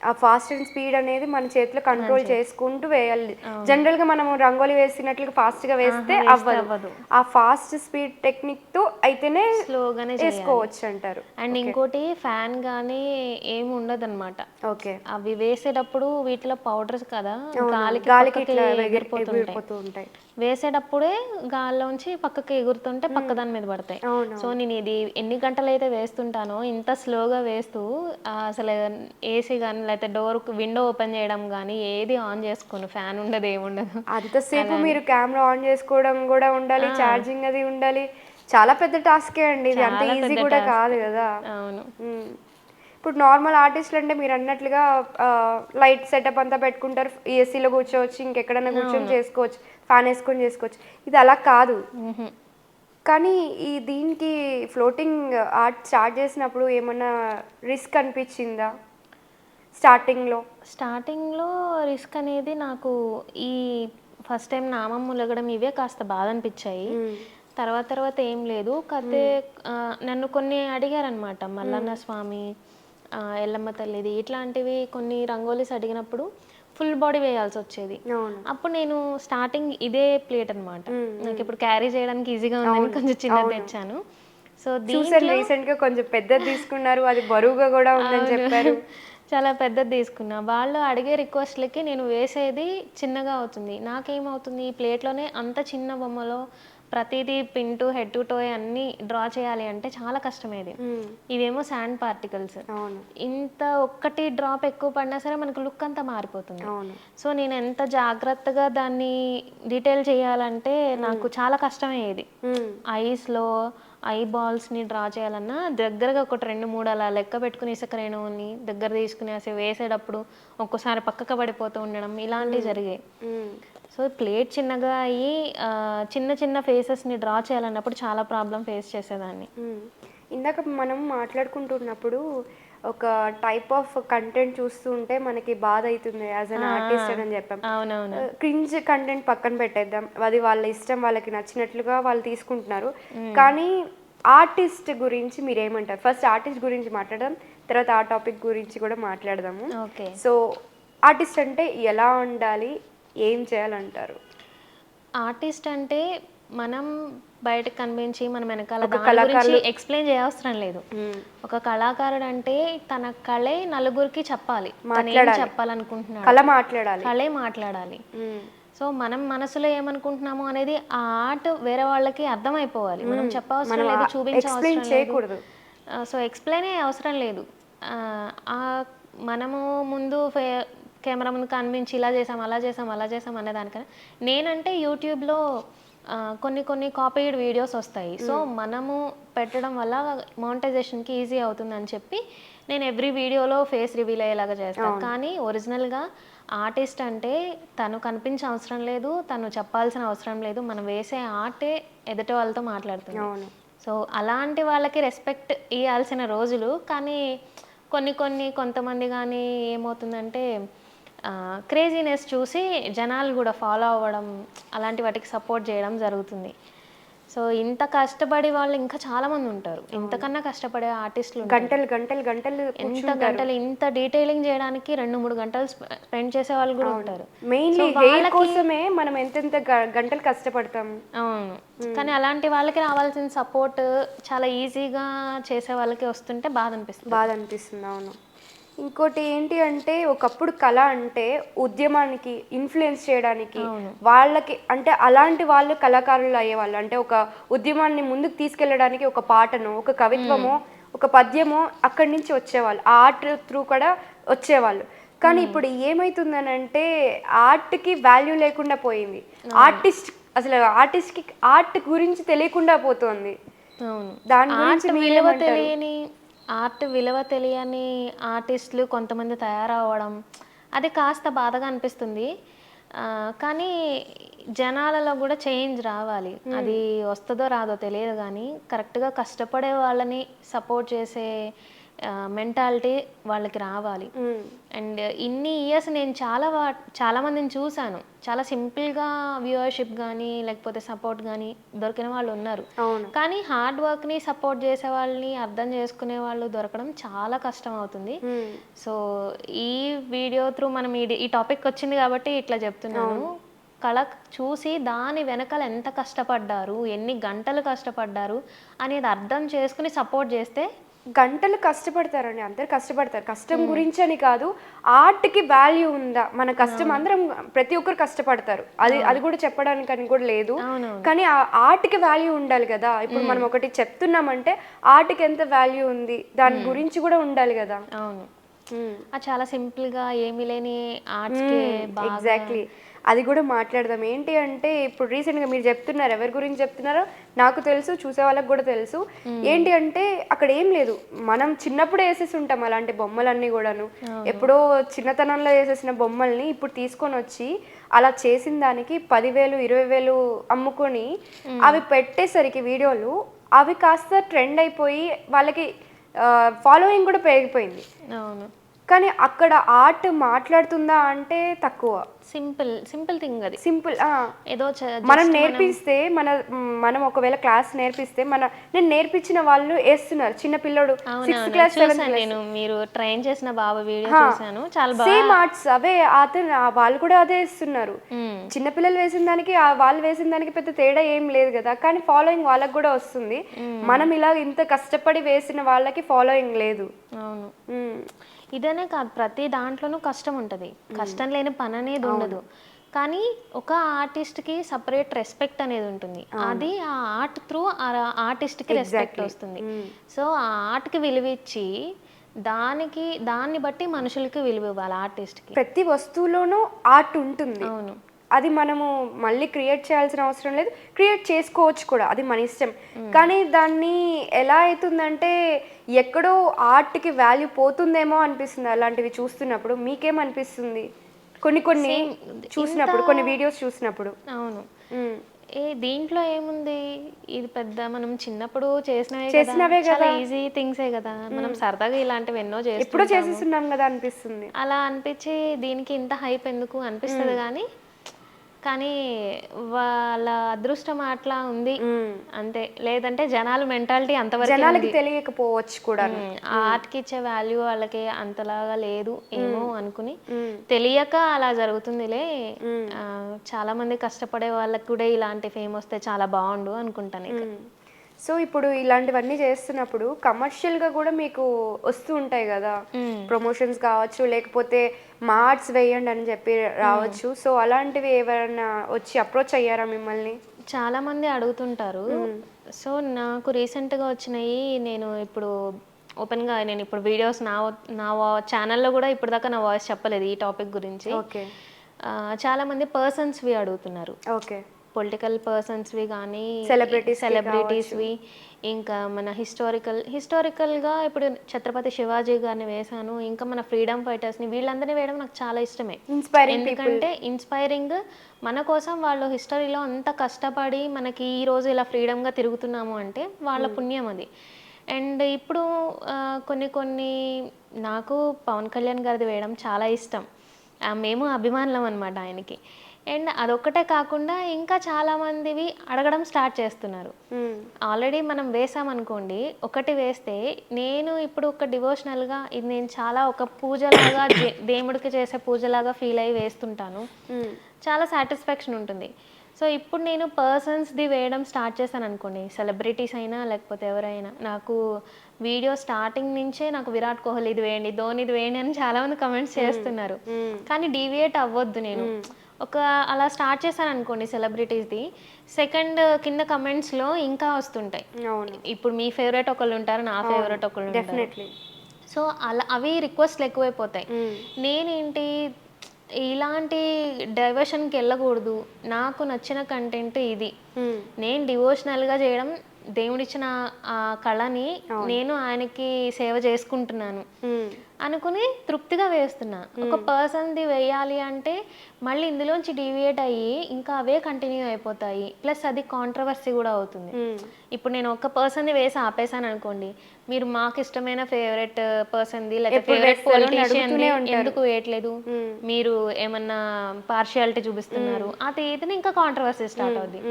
ఆ ఫాస్ట్ అండ్ స్పీడ్ అనేది మన చేతిలో కంట్రోల్ చేసుకుంటూ వేయాలి. జనరల్ గా మనం రంగోలీ వేసినట్లుగా ఫాస్ట్ గా వేస్తే అవ్వదు. ఆ ఫాస్ట్ స్పీడ్ టెక్నిక్ తో అయితేనే స్లోగానే చేసుకోవచ్చు అంటారు. అండ్ ఇంకోటి ఫ్యాన్ గానీ ఏమి ఉండదు అనమాట. ఓకే, అవి వేసేటప్పుడు వీటిలో పౌడర్స్ కదా, గాలికి ఎగిరిపోతూ ఉంటాయి. వేసేటప్పుడే గాల్లోంచి పక్కకి ఎగురుతుంటే పక్క దాని మీద పడతాయి. సో నేను ఇది ఎన్ని గంటలు అయితే వేస్తుంటానో, ఇంత స్లోగా వేస్తూ అసలు ఏసీ కానీ లేకపోతే విండో ఓపెన్ చేయడం కానీ ఏది ఆన్ చేసుకోను. ఫ్యాన్ ఉండదు, ఏముండదు. అంతసేపు మీరు కెమెరా ఆన్ చేసుకోవడం కూడా ఉండాలి, ఛార్జింగ్ అది ఉండాలి. చాలా పెద్ద టాస్కే అండి ఇది, అంత ఈజీ కూడా కాదు కదా. అవును. ఇప్పుడు నార్మల్ ఆర్టిస్టులు అంటే మీరు అన్నట్లుగా లైట్ సెటప్ అంతా పెట్టుకుంటారు, ఏసీలో కూర్చోవచ్చు, ఇంకెక్కడైనా కూర్చొని చేసుకోవచ్చు, ఫ్యాన్ వేసుకొని చేసుకోవచ్చు. ఇది అలా కాదు. కానీ దీనికి ఫ్లోటింగ్ ఆర్ట్ స్టార్ట్ చేసినప్పుడు ఏమన్నా రిస్క్ అనిపించిందా స్టార్టింగ్లో? రిస్క్ అనేది నాకు ఈ ఫస్ట్ టైం నామం ములగడం ఇవే కాస్త బాధ అనిపించాయి. తర్వాత ఏం లేదు. కాకపోతే నన్ను కొన్ని అడిగారనమాట, మల్లన్న స్వామి, ఎల్లమ్మ తల్లిది ఇట్లాంటివి కొన్ని రంగోలీస్ అడిగినప్పుడు ఫుల్ బాడీ వేయాల్సి వచ్చేది. అప్పుడు నేను స్టార్టింగ్ ఇదే ప్లేట్ అనమాట, నాకు ఇప్పుడు క్యారీ చేయడానికి ఈజీగా ఉందని కొంచెం చిన్నది తెచ్చాను. సో రీసెంట్ గా కొంచెం పెద్దది తీసుకున్నారు, అది బరువుగా కూడా ఉందని చెప్పారు. చాలా పెద్దది తీసుకున్నా. వాళ్ళు అడిగే రిక్వెస్ట్లకి నేను వేసేది చిన్నగా అవుతుంది. నాకేమవుతుంది, ఈ ప్లేట్లోనే అంత చిన్న బొమ్మలో ప్రతిదీ pin to head to toe అన్ని డ్రా చేయాలి అంటే చాలా కష్టమేది. ఇవేమో శాండ్ పార్టికల్స్, ఇంత ఒక్కటి డ్రాప్ ఎక్కువ పడినా సరే మనకు లుక్ అంతా మారిపోతుంది. సో నేను ఎంత జాగ్రత్తగా దాన్ని డీటెయిల్ చేయాలంటే నాకు చాలా కష్టమయ్యేది. ఐస్లో ఐ బాల్స్ని డ్రా చేయాలన్నా దగ్గరగా ఒక 2-3 అలా లెక్క పెట్టుకుని ఇసుక రేణువుని దగ్గర తీసుకుని అసలు వేసేటప్పుడు ఒక్కోసారి పక్కకు పడిపోతూ ఉండడం ఇలాంటివి జరిగాయి. సో ప్లేట్ చిన్నగా అయ్యి చిన్న చిన్న ఫేసెస్ని డ్రా చేయాలన్నప్పుడు చాలా ప్రాబ్లం ఫేస్ చేసేదాన్ని. ఇందాక మనం మాట్లాడుకుంటున్నప్పుడు ఒక టైప్ ఆఫ్ కంటెంట్ చూస్తూ ఉంటే మనకి బాధ అవుతుంది యాజ్ అన్ ఆర్టిస్ట్ అని చెప్పాం. అవునవును. క్రింజ్ కంటెంట్ పక్కన పెట్టేద్దాం, అది వాళ్ళ ఇష్టం, వాళ్ళకి నచ్చినట్లుగా వాళ్ళు తీసుకుంటున్నారు. కానీ ఆర్టిస్ట్ గురించి మీరేమంటారు? ఫస్ట్ ఆర్టిస్ట్ గురించి మాట్లాడదాం, తర్వాత ఆ టాపిక్ గురించి కూడా మాట్లాడదాము. సో ఆర్టిస్ట్ అంటే ఎలా ఉండాలి, ఏం చేయాలంటారు? ఆర్టిస్ట్ అంటే మనం బయటకు కనిపించి మన వెనకాల దాని గురించి ఎక్స్ప్లెయిన్ చేయవసరం లేదు. ఒక కళాకారుడు అంటే తన కళే నలుగురికి చెప్పాలి, చెప్పాలనుకుంటున్నాడు, కళే మాట్లాడాలి. సో మనం మనసులో ఏమనుకుంటున్నాము అనేది ఆ ఆర్ట్ వేరే వాళ్ళకి అర్థమైపోవాలి. మనం చెప్పవసరం లేదు, చూపించవసరం లేదు. సో ఎక్స్ప్లెయిన్ అవసరం లేదు. మనము ముందు కెమెరా ముందు కనిపించి ఇలా చేసాం అలా చేసాం అలా చేసాం అనే దానికన్నా నేనంటే యూట్యూబ్లో కొన్ని కొన్ని కాపీడ్ వీడియోస్ వస్తాయి. సో మనము పెట్టడం వల్ల మానిటైజేషన్కి ఈజీ అవుతుందని చెప్పి నేను ఎవ్రీ వీడియోలో ఫేస్ రివీల్ అయ్యేలాగా చేస్తాను. కానీ ఒరిజినల్గా ఆర్టిస్ట్ అంటే తను కనిపించే అవసరం లేదు, తను చెప్పాల్సిన అవసరం లేదు, మనం వేసే ఆర్టే ఎదుటి వాళ్ళతో మాట్లాడుతుంది. సో అలాంటి వాళ్ళకి రెస్పెక్ట్ ఇవ్వాల్సిన రోజులు. కానీ కొంతమంది కానీ ఏమవుతుందంటే క్రేజీనెస్ చూసి జనాలు కూడా ఫాలో అవ్వడం, అలాంటి వాటికి సపోర్ట్ చేయడం జరుగుతుంది. సో ఇంత కష్టపడే వాళ్ళు ఇంకా చాలా మంది ఉంటారు, ఇంతకన్నా కష్టపడే ఆర్టిస్టులు గంటలు ఎంత గంటలు ఇంత డీటెయిలింగ్ చేయడానికి 2-3 గంటలు స్పెండ్ చేసే వాళ్ళు కూడా ఉంటారు. మెయిన్లీ హెయిర్ కోసమే మనం ఎంతెంత గంటలు కష్టపడతాం. అవును, కానీ అలాంటి వాళ్ళకి రావాల్సిన సపోర్ట్ చాలా ఈజీగా చేసే వాళ్ళకి వస్తుంటే బాధ అనిపిస్తుంది. అవును. ఇంకోటి ఏంటి అంటే ఒకప్పుడు కళ అంటే ఉద్యమానికి ఇన్ఫ్లుయెన్స్ చేయడానికి వాళ్ళకి అంటే అలాంటి వాళ్ళు కళాకారులు అయ్యేవాళ్ళు. అంటే ఒక ఉద్యమాన్ని ముందుకు తీసుకెళ్ళడానికి ఒక పాటనో ఒక కవిత్వమో ఒక పద్యమో అక్కడి నుంచి వచ్చేవాళ్ళు, ఆ ఆర్ట్ త్రూ కూడా వచ్చేవాళ్ళు. కానీ ఇప్పుడు ఏమవుతుందనంటే ఆర్ట్కి వాల్యూ లేకుండా పోయింది. ఆర్టిస్ట్కి ఆర్ట్ గురించి తెలియకుండా పోతుంది. దాని గురించి ఆర్ట్ విలువ తెలియని ఆర్టిస్టులు కొంతమంది తయారవ్వడం అది కాస్త బాధగా అనిపిస్తుంది. కానీ జనాలలో కూడా చేంజ్ రావాలి. అది వస్తుందో రాదో తెలియదు, కానీ కరెక్ట్గా కష్టపడే వాళ్ళని సపోర్ట్ చేసే మెంటాలిటీ వాళ్ళకి రావాలి. అండ్ ఇన్ని ఇయర్స్ నేను చాలా మందిని చూశాను, చాలా సింపుల్గా వ్యూవర్షిప్ కానీ లేకపోతే సపోర్ట్ కానీ దొరికిన వాళ్ళు ఉన్నారు. కానీ హార్డ్ వర్క్ని సపోర్ట్ చేసే వాళ్ళని అర్థం చేసుకునే వాళ్ళు దొరకడం చాలా కష్టం అవుతుంది. సో ఈ వీడియో త్రూ మనం ఈ టాపిక్ వచ్చింది కాబట్టి ఇట్లా చెప్తున్నాను. కళ చూసి దాని వెనకాల ఎంత కష్టపడ్డారు, ఎన్ని గంటలు కష్టపడ్డారు అనేది అర్థం చేసుకుని సపోర్ట్ చేస్తే గంటలు కష్టపడతారండి, అందరు కష్టపడతారు. కష్టం గురించి అని కాదు, ఆర్ట్కి వాల్యూ ఉందా, మన కష్టం అందరం ప్రతి ఒక్కరు కష్టపడతారు, అది కూడా చెప్పడానికి అని కూడా లేదు. కానీ ఆ ఆర్ట్కి వాల్యూ ఉండాలి కదా. ఇప్పుడు మనం ఒకటి చెప్తున్నామంటే ఆర్ట్కి ఎంత వాల్యూ ఉంది దాని గురించి కూడా ఉండాలి కదా. అవును, చాలా సింపుల్గా ఏమీ లేని ఆర్ట్స్కి ఎగ్జాక్ట్లీ అది కూడా మాట్లాడదాం. ఏంటి అంటే ఇప్పుడు రీసెంట్గా మీరు చెప్తున్నారు, ఎవరి గురించి చెప్తున్నారో నాకు తెలుసు, చూసే వాళ్ళకి కూడా తెలుసు. ఏంటి అంటే అక్కడ ఏం లేదు, మనం చిన్నప్పుడే వేసేసి ఉంటాం అలాంటి బొమ్మలన్నీ కూడాను. ఎప్పుడో చిన్నతనంలో వేసేసిన బొమ్మల్ని ఇప్పుడు తీసుకొని వచ్చి అలా చేసిన దానికి 10,000 20,000 అమ్ముకొని అవి పెట్టేసరికి వీడియోలు అవి కాస్త ట్రెండ్ అయిపోయి వాళ్ళకి ఫాలోయింగ్ కూడా పెరిగిపోయింది. అవును, కానీ అక్కడ ఆర్ట్ మాట్లాడుతుందా అంటే తక్కువ. సింపుల్ థింగ్ అది. సింపుల్ ఏదో మనం నేర్పిస్తే మనం ఒకవేళ క్లాస్ నేర్పిస్తే నేను నేర్పించిన వాళ్ళు వేస్తున్నారు. చిన్న పిల్లడు 6th క్లాస్ 7th క్లాస్ నేను మీరు ట్రైన్ చేసిన బాబా వీడియో చూసాను, చాలా బాగా సేమ్ ఆర్ట్స్ అవే వాళ్ళు కూడా అదే వేస్తున్నారు. చిన్నపిల్లలు వేసిన దానికి వాళ్ళు వేసిన దానికి పెద్ద తేడా ఏం లేదు కదా, కానీ ఫాలోయింగ్ వాళ్ళకి కూడా వస్తుంది. మనం ఇలా ఇంత కష్టపడి వేసిన వాళ్ళకి ఫాలోయింగ్ లేదు. అవును, ఇదనే కాదు, ప్రతి దాంట్లోనూ కష్టం ఉంటుంది, కష్టం లేని పని అనేది ఉండదు. కానీ ఒక ఆర్టిస్ట్కి సపరేట్ రెస్పెక్ట్ అనేది ఉంటుంది, అది ఆ ఆర్ట్ త్రూ ఆర్టిస్ట్కి రెస్పెక్ట్ వస్తుంది. సో ఆ ఆర్ట్కి విలువ ఇచ్చి దాన్ని బట్టి మనుషులకి విలువ ఇవ్వాలి. ఆర్టిస్ట్కి ప్రతి వస్తువులోనూ ఆర్ట్ ఉంటుంది. అవును, అది మనము మళ్ళీ క్రియేట్ చేయాల్సిన అవసరం లేదు, క్రియేట్ చేసుకోవచ్చు కూడా, అది మన ఇష్టం. కానీ దాన్ని ఎలా అవుతుందంటే ఎక్కడో ఆర్ట్కి వాల్యూ పోతుందేమో అనిపిస్తుంది అలాంటివి చూస్తున్నప్పుడు. మీకేమనిపిస్తుంది కొన్ని చూసినప్పుడు, కొన్ని వీడియోస్ చూసినప్పుడు? అవును, దీంట్లో ఏముంది, ఇది పెద్ద మనం చిన్నప్పుడు చేసినవే కదా, ఈజీ థింగ్సే కదా, మనం సరదాగా ఇలాంటివి ఎన్నో ఎప్పుడో చేసేస్తున్నాం కదా అనిపిస్తుంది. అలా అనిపించి దీనికి ఇంత హైప్ ఎందుకు అనిపిస్తుంది. కానీ వాళ్ళ అదృష్టం అట్లా ఉంది అంతే, లేదంటే జనాలు మెంటాలిటీ అంతవరకు జనాలకి తెలియకపోవచ్చు కూడా. ఆర్ట్కి ఇచ్చే వాల్యూ వాళ్ళకి అంతలాగా లేదు ఏమో అనుకుని తెలియక అలా జరుగుతుందిలే. చాలా మంది కష్టపడే వాళ్ళకి కూడా ఇలాంటి ఫేమ్ వస్తే చాలా బాగుండు అనుకుంటాను. సో ఇప్పుడు ఇలాంటివన్నీ చేస్తున్నప్పుడు కమర్షియల్గా కూడా మీకు వస్తూ ఉంటాయి కదా, ప్రమోషన్స్ కావచ్చు, లేకపోతే మార్ట్స్ వేయండి అని చెప్పి రావచ్చు. సో అలాంటివి ఎవరైనా వచ్చి అప్రోచ్ అయ్యారా మిమ్మల్ని? చాలా మంది అడుగుతుంటారు. సో నాకు రీసెంట్గా వచ్చినాయి, నేను ఇప్పుడు ఓపెన్గా నేను ఇప్పుడు వీడియోస్ నా ఛానల్లో కూడా ఇప్పుడు దాకా నా వాయిస్ చెప్పలేదు ఈ టాపిక్ గురించి. ఓకే, చాలా మంది పర్సన్స్వి అడుగుతున్నారు. ఓకే, పొలిటికల్ పర్సన్స్వి కానీ Celebrities కి సెలబ్రిటీస్వి, ఇంకా మన హిస్టారికల్గా ఇప్పుడు ఛత్రపతి శివాజీ గారిని వేశాను, ఇంకా మన ఫ్రీడమ్ ఫైటర్స్ని, వీళ్ళందరినీ వేయడం నాకు చాలా ఇష్టమే. ఇన్స్పైరింగ్ ఎందుకంటే ఇన్స్పైరింగ్, మన కోసం వాళ్ళు హిస్టరీలో అంత కష్టపడి మనకి ఈ రోజు ఇలా ఫ్రీడమ్గా తిరుగుతున్నాము అంటే వాళ్ళ పుణ్యం అది. అండ్ ఇప్పుడు కొన్ని నాకు పవన్ కళ్యాణ్ గారిది వేయడం చాలా ఇష్టం. మేము అభిమానులం అనమాట ఆయనకి. అండ్ అదొక్కటే కాకుండా ఇంకా చాలామందివి అడగడం స్టార్ట్ చేస్తున్నారు. ఆల్రెడీ మనం వేసామనుకోండి, ఒకటి వేస్తే నేను ఇప్పుడు ఒక డివోషనల్గా ఇది నేను చాలా ఒక పూజలాగా దేవుడికి చేసే పూజలాగా ఫీల్ అయ్యి వేస్తుంటాను. చాలా సాటిస్ఫాక్షన్ ఉంటుంది. సో ఇప్పుడు నేను పర్సన్స్ది వేయడం స్టార్ట్ చేశాను అనుకోండి, సెలబ్రిటీస్ అయినా లేకపోతే ఎవరైనా, నాకు వీడియో స్టార్టింగ్ నుంచే నాకు విరాట్ కోహ్లీ ఇది వేయండి, ధోని ఇది వేయండి అని చాలామంది కమెంట్స్ చేస్తున్నారు. కానీ డీవియేట్ అవ్వద్దు. నేను అలా స్టార్ట్ చేశాను అనుకోండి సెలబ్రిటీస్ది, సెకండ్ కింద కమెంట్స్లో ఇంకా వస్తుంటాయి. ఇప్పుడు మీ ఫేవరెట్ ఒకళ్ళు ఉంటారు, నా ఫేవరెట్ ఒకళ్ళు ఉంటారు. సో అవి రిక్వెస్ట్లు ఎక్కువైపోతాయి. నేనేంటి ఇలాంటి డైవర్షన్కి వెళ్ళకూడదు, నాకు నచ్చిన కంటెంట్ ఇది, నేను డివోషనల్గా చేయడం, దేవుడిచ్చిన ఆ కళని నేను ఆయనకి సేవ చేసుకుంటున్నాను అనుకుని తృప్తిగా వేస్తున్నా. ఒక పర్సన్ది వేయాలి అంటే మళ్ళీ ఇందులోంచి డీవియేట్ అయ్యి ఇంకా అవే కంటిన్యూ అయిపోతాయి, ప్లస్ అది కాంట్రవర్సీ కూడా అవుతుంది. ఇప్పుడు నేను ఒక పర్సన్ది వేసి ఆపేసాను అనుకోండి, మీరు మాకు ఇష్టమైన ఫేవరెట్ పర్సన్ది లేదా ఫేవరెట్ పొలిటీషియన్ది ఎందుకు వేయట్లేదు, మీరు ఏమన్నా పార్షియాలిటీ చూపిస్తున్నారు, అది ఇది ఇంకా కాంట్రవర్సీ స్టార్ట్ అవుద్ది.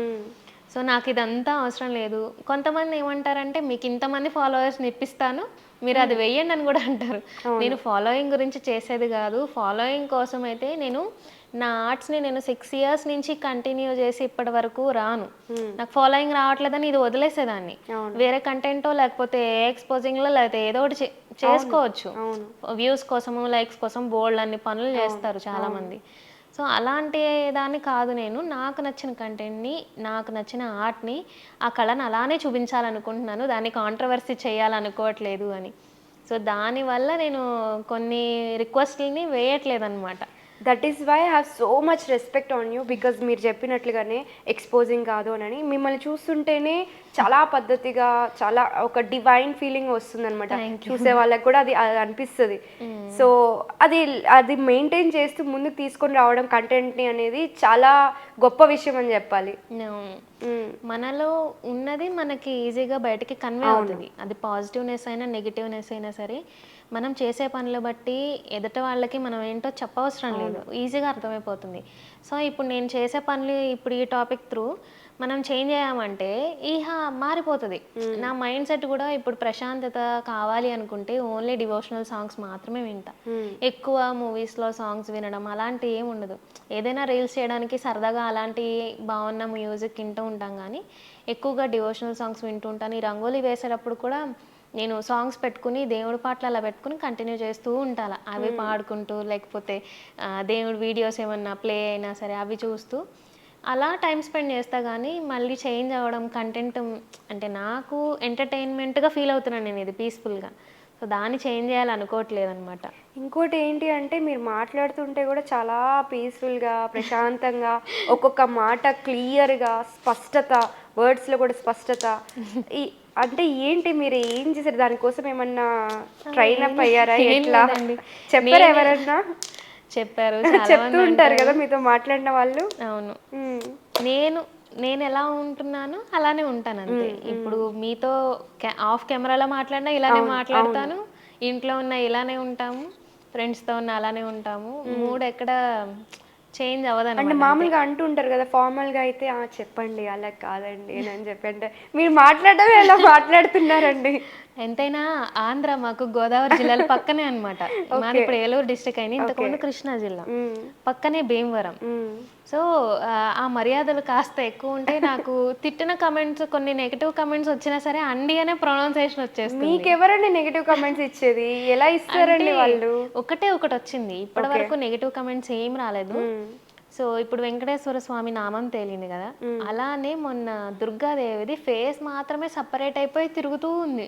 సో నాకు ఇదంతా అవసరం లేదు. కొంతమంది ఏమంటారంటే, మీకు ఇంతమంది ఫాలోవర్స్ని ఇప్పిస్తాను, మీరు అది వెయ్యండి అని కూడా అంటారు. నేను ఫాలోయింగ్ గురించి చేసేది కాదు. ఫాలోయింగ్ కోసం అయితే నేను నా ఆర్ట్స్ని నేను 6 years నుంచి కంటిన్యూ చేసి ఇప్పటి వరకు రాను. నాకు ఫాలోయింగ్ రావట్లేదని ఇది వదిలేసేదాన్ని, వేరే కంటెంటో లేకపోతే ఎక్స్పోజింగ్లో లేకపోతే ఏదో ఒకటి చేసుకోవచ్చు. వ్యూస్ కోసము లైక్స్ కోసం బోల్డ్ అన్ని పనులు చేస్తారు చాలామంది. సో అలాంటి దాన్ని కాదు, నేను నాకు నచ్చిన కంటెంట్ని, నాకు నచ్చిన ఆర్ట్ని, ఆ కళను అలానే చూపించాలనుకుంటున్నాను, దాన్ని కాంట్రవర్సీ చేయాలనుకోవట్లేదు అని. సో దానివల్ల నేను కొన్ని రిక్వెస్ట్లని వేయట్లేదు అనమాట. That is why I have so much respect on you, because మీరు చెప్పినట్లుగానే ఎక్స్పోజింగ్ కాదు అని, మిమ్మల్ని చూస్తుంటేనే చాలా పద్ధతిగా, చాలా ఒక డివైన్ ఫీలింగ్ వస్తుంది అనమాట. చూసే వాళ్ళకి కూడా అది అనిపిస్తుంది. సో అది మెయింటైన్ చేస్తూ ముందుకు తీసుకొని రావడం కంటెంట్ని అనేది చాలా గొప్ప విషయం అని చెప్పాలి. మనలో ఉన్నది మనకి ఈజీగా బయటకి కన్వే అవుతుంది. అది పాజిటివ్నెస్ అయినా నెగిటివ్నెస్ అయినా సరే, మనం చేసే పనులు బట్టి ఎదుటి వాళ్ళకి మనం ఏంటో చెప్పవసరం లేదు, ఈజీగా అర్థమైపోతుంది. సో ఇప్పుడు నేను చేసే పనులు ఇప్పుడు ఈ టాపిక్ త్రూ మనం చేంజ్ అయ్యామంటే మారిపోతుంది. నా మైండ్ సెట్ కూడా ఇప్పుడు ప్రశాంతత కావాలి అనుకుంటే ఓన్లీ డివోషనల్ సాంగ్స్ మాత్రమే వింటా. ఎక్కువ మూవీస్లో సాంగ్స్ వినడం అలాంటివి ఏమి ఉండదు. ఏదైనా రీల్స్ చేయడానికి సరదాగా అలాంటి బాగున్న మ్యూజిక్ వింటూ ఉంటాం, కానీ ఎక్కువగా డివోషనల్ సాంగ్స్ వింటూ ఉంటాను. ఈ రంగోలీ వేసేటప్పుడు కూడా నేను సాంగ్స్ పెట్టుకుని దేవుడి పాటలు అలా పెట్టుకుని కంటిన్యూ చేస్తూ ఉంటాను. అవి పాడుకుంటూ, లేకపోతే దేవుడి వీడియోస్ ఏమన్నా ప్లే అయినా సరే అవి చూస్తూ అలా టైం స్పెండ్ చేస్తా. కానీ మళ్ళీ చేంజ్ అవ్వడం కంటెంట్ అంటే నాకు ఎంటర్టైన్మెంట్గా ఫీల్ అవుతున్నాను నేను, ఇది పీస్ఫుల్గా. సో దాన్ని చేంజ్ చేయాలనుకోవట్లేదు అనమాట. ఇంకోటి ఏంటి అంటే, మీరు మాట్లాడుతుంటే కూడా చాలా పీస్ఫుల్గా, ప్రశాంతంగా, ఒక్కొక్క మాట క్లియర్గా, స్పష్టత, వర్డ్స్లో కూడా స్పష్టత. అంటే ఏంటి, మీరు ఏం చేశారు దానికోసం? ఏమన్నా ట్రైన్ అప్ అయ్యారా? ఎట్లా చెప్పారా? ఎవరన్నా చెప్పారు, చెప్తూ ఉంటారు కదా మీతో మాట్లాడిన వాళ్ళు. అవును, నేను ఎలా ఉంటున్నాను అలానే ఉంటాను అంతే. ఇప్పుడు మీతో ఆఫ్ కెమెరాలో మాట్లాడినా ఇలానే మాట్లాడతాను, ఇంట్లో ఉన్న ఇలానే ఉంటాము, ఫ్రెండ్స్తో ఉన్న అలానే ఉంటాము. మూడ్ ఎక్కడ చేంజ్ అవ్వదు. అంటే మామూలుగా అంటుంటారు కదా, ఫార్మల్గా అయితే చెప్పండి అలా కాదండి అని చెప్పి, అంటే మీరు మాట్లాడమే ఎలా మాట్లాడుతున్నారండి? ఎంతైనా ఆంధ్ర మాకు గోదావరి జిల్లాల పక్కనే అనమాట. మాది ఇప్పుడు ఏలూరు డిస్ట్రిక్ట్ అయింది, ఇంతకుముందు కృష్ణా జిల్లా, పక్కనే భీమవరం. సో ఆ మర్యాదలు కాస్త ఎక్కువ ఉంటే నాకు తిట్టిన కమెంట్స్, కొన్ని నెగిటివ్ కమెంట్స్ వచ్చినా సరే అండి అనే ప్రొనౌన్సియేషన్ వచ్చేస్తుంది. మీకు ఎవరండి నెగిటివ్ కమెంట్స్ ఇచ్చేది? ఎలా ఇస్తారండి వాళ్ళు? ఒకటి వచ్చింది, ఇప్పటి వరకు నెగిటివ్ కమెంట్స్ ఏం రాలేదు. సో ఇప్పుడు వెంకటేశ్వర స్వామి నామం తేలింది కదా, అలానే మొన్న దుర్గాదేవిది ఫేస్ మాత్రమే సపరేట్ అయిపోయి తిరుగుతూ ఉంది.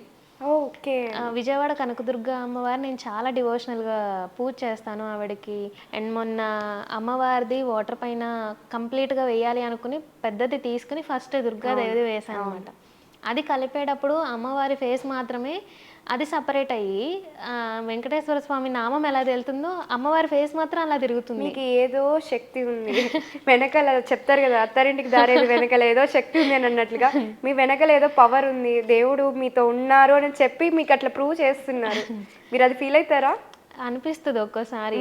ఓకే. విజయవాడ కనకదుర్గ అమ్మవారు నేను చాలా డివోషనల్గా పూజ చేస్తాను ఆవిడకి. అండ్ మొన్న అమ్మవారిది వాటర్ పైన కంప్లీట్గా వేయాలి అనుకుని పెద్దది తీసుకుని ఫస్ట్ దుర్గాదేవిది వేసాను అనమాట. అది కలిపేటప్పుడు అమ్మవారి ఫేస్ మాత్రమే అది సపరేట్ అయ్యి వెంకటేశ్వర స్వామి నామం ఎలా తెలుతుందో అమ్మవారి ఫేస్ మాత్రం అలా తిరుగుతుంది. మీకు ఏదో శక్తి ఉంది వెనకాల, చెప్తారు కదా అత్తారింటికి దారేది వెనకాల ఏదో శక్తి ఉంది అని అన్నట్లుగా మీ వెనకాల ఏదో పవర్ ఉంది, దేవుడు మీతో ఉన్నారు అని చెప్పి మీకు అట్లా ప్రూవ్ చేస్తున్నారు. మీరు అది ఫీల్ అవుతారా? అనిపిస్తుంది ఒక్కోసారి.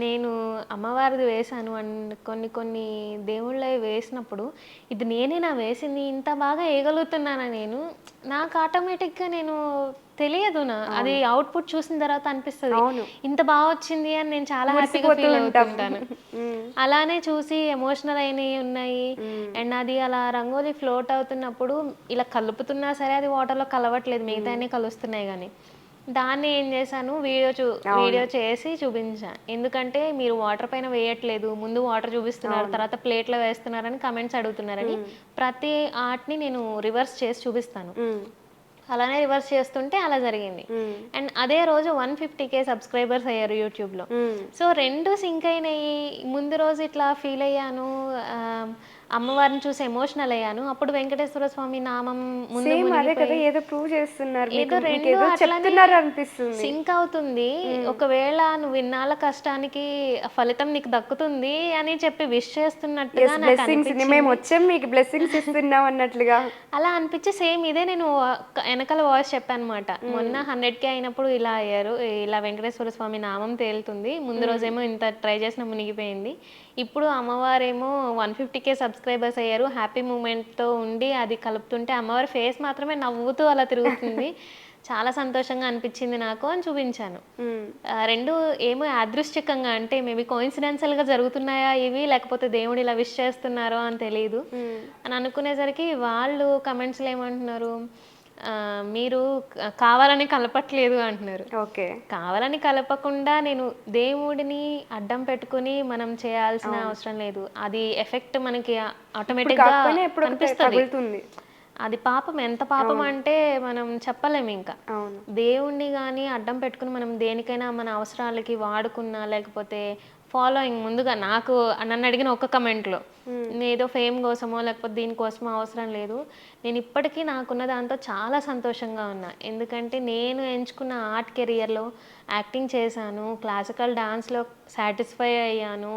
నేను అమ్మవారిది వేశాను అండ్ కొన్ని దేవుళ్ళవి వేసినప్పుడు ఇది నేనేనా వేసింది, ఇంత బాగా వేయగలుగుతున్నానా నేను, నాకు ఆటోమేటిక్గా నేను తెలియదు అది అవుట్పుట్ చూసిన తర్వాత అనిపిస్తుంది ఇంత బాగా వచ్చింది అని. నేను చాలా హ్యాపీగా ఫీల్ అవుతుంటాను. అలానే చూసి ఎమోషనల్ అయినవి ఉన్నాయి. అండ్ అది అలా రంగోలీ ఫ్లోట్ అవుతున్నప్పుడు ఇలా కలుపుతున్నా సరే అది వాటర్లో కలవట్లేదు, మిగతానే కలుస్తున్నాయి. కానీ దాన్ని ఏం చేశాను, వీడియో చేసి చూపించాను. ఎందుకంటే మీరు వాటర్ పైన వేయట్లేదు, ముందు వాటర్ చూపిస్తున్నారు, తర్వాత ప్లేట్లో వేస్తున్నారని కమెంట్స్ అడుగుతున్నారని ప్రతి ఆర్ట్ని నేను రివర్స్ చేసి చూపిస్తాను. అలానే రివర్స్ చేస్తుంటే అలా జరిగింది. అండ్ అదే రోజు 150K సబ్స్క్రైబర్స్ అయ్యారు యూట్యూబ్లో. సో రెండు సింక్ అయినాయి. ముందు రోజు ఇట్లా ఫీల్ అయ్యాను, అమ్మవారిని చూసి ఎమోషనల్ అయ్యాను. అప్పుడు వెంకటేశ్వర స్వామి నామం ముందు ఏదో ప్రూవ్ చేస్తున్నారు, ఏదో రెండు అనిపిస్తుంది, సింక్ అవుతుంది. ఒకవేళ నువ్వు ఇన్నాళ్ళ కష్టానికి ఫలితం నీకు దక్కుతుంది అని చెప్పి విష్ చేస్తున్నట్టుగా అన్నట్లుగా అలా అనిపించి సేమ్ ఇదే నేను వెనకాల వాయిస్ చెప్పాను అనమాట. మొన్న 100K అయినప్పుడు ఇలా అయ్యారు, ఇలా వెంకటేశ్వర స్వామి నామం తేలుతుంది, ముందు రోజేమో ఇంత ట్రై చేసిన మునిగిపోయింది, ఇప్పుడు అమ్మవారేమో 150K సబ్స్క్రైబర్స్ అయ్యారు, హ్యాపీ మూమెంట్తో ఉండి అది కలుపుతుంటే అమ్మవారి ఫేస్ మాత్రమే నవ్వుతూ అలా తిరుగుతుంది, చాలా సంతోషంగా అనిపించింది నాకు అని చూపించాను. రెండు ఏమో యాదృశ్చికంగా, అంటే మేబీ కోయిన్సిడెన్షియల్గా జరుగుతున్నాయా ఇవి, లేకపోతే దేవుడు ఇలా విష్ చేస్తున్నారో అని తెలియదు అని అనుకునేసరికి వాళ్ళు కమెంట్స్లో ఏమంటున్నారు, మీరు కావాలని కలపట్లేదు అంటున్నారు. ఓకే, కావాలని కలపకుండా నేను దేవుడిని అడ్డం పెట్టుకుని మనం చేయాల్సిన అవసరం లేదు, అది ఎఫెక్ట్ మనకి ఆటోమేటిక్గా అనిపిస్తుంది. అది పాపం, ఎంత పాపం అంటే మనం చెప్పలేము. ఇంకా దేవుణ్ణి కానీ అడ్డం పెట్టుకుని మనం దేనికైనా మన అవసరాలకి వాడుకున్నా, లేకపోతే ఫాలోయింగ్ ముందుగా నాకు నన్ను అడిగిన ఒక కమెంట్లో ఏదో ఫేమ్ కోసమో లేకపోతే దీనికోసమో అవసరం లేదు, నేను ఇప్పటికీ నాకున్న దాంతో చాలా సంతోషంగా ఉన్నా. ఎందుకంటే నేను ఎంచుకున్న ఆర్ట్ కెరియర్లో యాక్టింగ్ చేశాను, క్లాసికల్ డాన్స్లో సాటిస్ఫై అయ్యాను,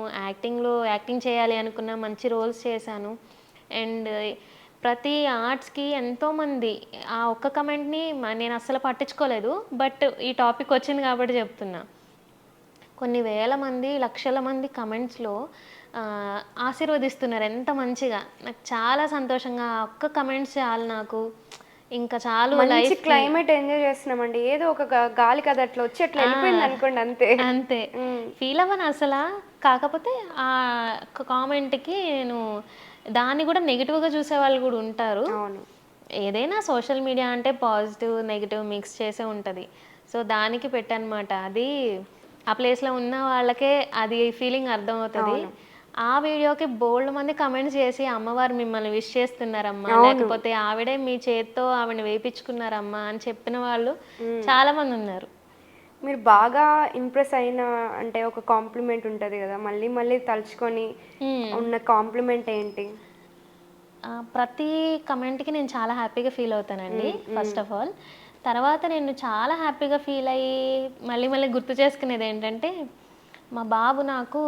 యాక్టింగ్ చేయాలి అనుకున్న మంచి రోల్స్ చేశాను. అండ్ ప్రతి ఆర్ట్స్కి ఎంతోమంది ఆ ఒక్క కమెంట్ని నేను అస్సలు పట్టించుకోలేదు, బట్ ఈ టాపిక్ వచ్చింది కాబట్టి చెప్తున్నా. కొన్ని వేల మంది, లక్షల మంది కమెంట్స్లో ఆశీర్వదిస్తున్నారు ఎంత మంచిగా, నాకు చాలా సంతోషంగా. ఒక్క కమెంట్స్ చాలు నాకు, ఇంకా చాలు. లైఫ్ క్లైమేట్ ఎంజాయ్ చేస్తున్నామండి, ఏదో ఒక గాలి కథ అట్లా వచ్చి అట్లా వెళ్ళిపోయింది అనుకోండి, అంతే ఫీల్ అవ్వను అసలు. కాకపోతే ఆ కామెంట్కి నేను దాన్ని కూడా నెగిటివ్గా చూసే వాళ్ళు కూడా ఉంటారు. ఏదైనా సోషల్ మీడియా అంటే పాజిటివ్ నెగిటివ్ మిక్స్ చేసే ఉంటుంది. సో దానికి పెట్టనమాట. అది ఆ ప్లేస్లో ఉన్న వాళ్ళకే అది ఫీలింగ్ అర్థమవుతుంది. ఆ వీడియోకి బోల్డ్ మంది కమెంట్స్ చేసి అమ్మవారు మిమ్మల్ని విష్ చేస్తున్నారమ్మా, లేకపోతే ఆవిడే మీ చేత్తో ఆవిడని వేయించుకున్నారమ్మా అని చెప్పిన వాళ్ళు చాలా మంది ఉన్నారు. మీరు బాగా ఇంప్రెస్ అయిన అంటే ఒక కాంప్లిమెంట్ ఉంటుంది కదా, మళ్ళీ మళ్ళీ తలుచుకొని ఉన్న కాంప్లిమెంట్ ఏంటి? ప్రతి కమెంట్కి నేను చాలా హ్యాపీగా ఫీల్ అవుతానండి ఫస్ట్ ఆఫ్ ఆల్. తర్వాత నేను చాలా హ్యాపీగా ఫీల్ అయ్యి మళ్ళీ మళ్ళీ గుర్తు చేసుకునేది ఏంటంటే, మా బాబు నాకు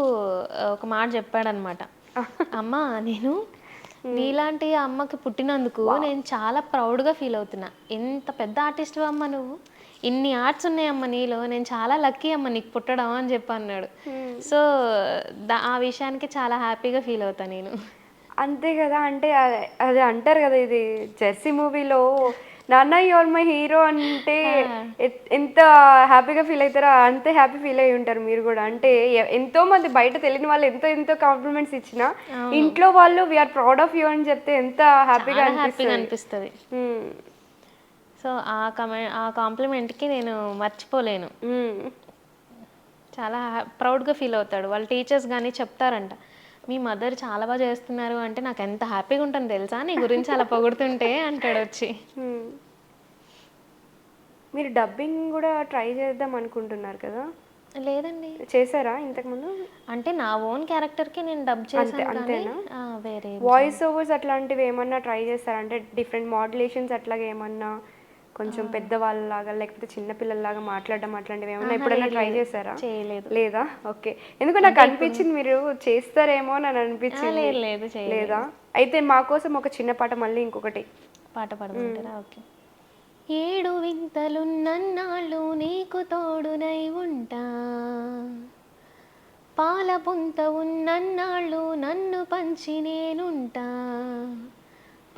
ఒక మాట చెప్పాడనమాట, అమ్మ నేను నీలాంటి అమ్మకి పుట్టినందుకు నేను చాలా ప్రౌడ్గా ఫీల్ అవుతున్నా, ఎంత పెద్ద ఆర్టిస్ట్ అమ్మ నువ్వు, ఇన్ని ఆర్ట్స్ ఉన్నాయమ్మ నీలో, నేను చాలా లక్కీ అమ్మ నీకు పుట్టడం అని చెప్పి అన్నాడు. సో ఆ విషయానికి చాలా హ్యాపీగా ఫీల్ అవుతాను నేను. అంతే కదా, అంటే అది అంటారు కదా, ఇది జెర్సీ మూవీలో నాన్న యువర్ మై హీరో అంటే ఎంత హ్యాపీగా ఫీల్ అవుతారో అంతే హ్యాపీ ఫీల్ అయ్యి ఉంటారు మీరు కూడా. అంటే ఎంతో మంది బయట తెలియని వాళ్ళు ఎంతో కాంప్లిమెంట్స్ ఇచ్చినా ఇంట్లో వాళ్ళు వీఆర్ ప్రౌడ్ ఆఫ్ యూ అని చెప్తే ఎంత హ్యాపీగా అనిపిస్తుంది. సో ఆ కాంప్లిమెంట్కి నేను మర్చిపోలేను. చాలా ప్రౌడ్గా ఫీల్ అవుతాడు. వాళ్ళ టీచర్స్ కానీ చెప్తారంట, మీ మదర్ చాలా బాగా చేస్తున్నారు అంటే నాకు ఎంత హ్యాపీగా ఉంటుంది తెలుసా నీ గురించి అలా పొగుడుతుంటే అంటాడు వచ్చి. మీరు డబ్బింగ్ కూడా ట్రై చేద్దాం అనుకుంటున్నారు కదా, లేదండి, చేశారా ఇంతకుముందు? అంటే నా ఓన్ క్యారెక్టర్కి నేను డబ్ చేశాను కానీ అంతేనా? వేరే వాయిస్ ఓవర్స్ అట్లాంటివి ఏమన్నా ట్రై చేస్తారా? అంటే డిఫరెంట్ మాడ్యులేషన్స్ అట్లాగా ఏమన్నా కొంచెం పెద్దవాళ్ళలాగా లేకపోతే చిన్నపిల్లల్లాగా మాట్లాడడం అట్లాంటివి ఏమన్నా ఎప్పుడైనా ట్రై చేశారా? చేయలేదు. లేదా? ఓకే. ఎందుకు నాకు అనిపించింది మీరు చేస్తారేమో అని అనిపించింది. లేదు లేదు చేయలేదు. లేదా? అయితే మా కోసం ఒక చిన్న పాట మళ్ళీ ఇంకొకటి పాట పాడమంటారా? ఓకే. ఏడు వింతలున్నన్నాళ్ళు నీకు తోడునై ఉంటా, పాల పుంత ఉన్నన్నాళ్ళు నన్ను పంచి నేనుంటా,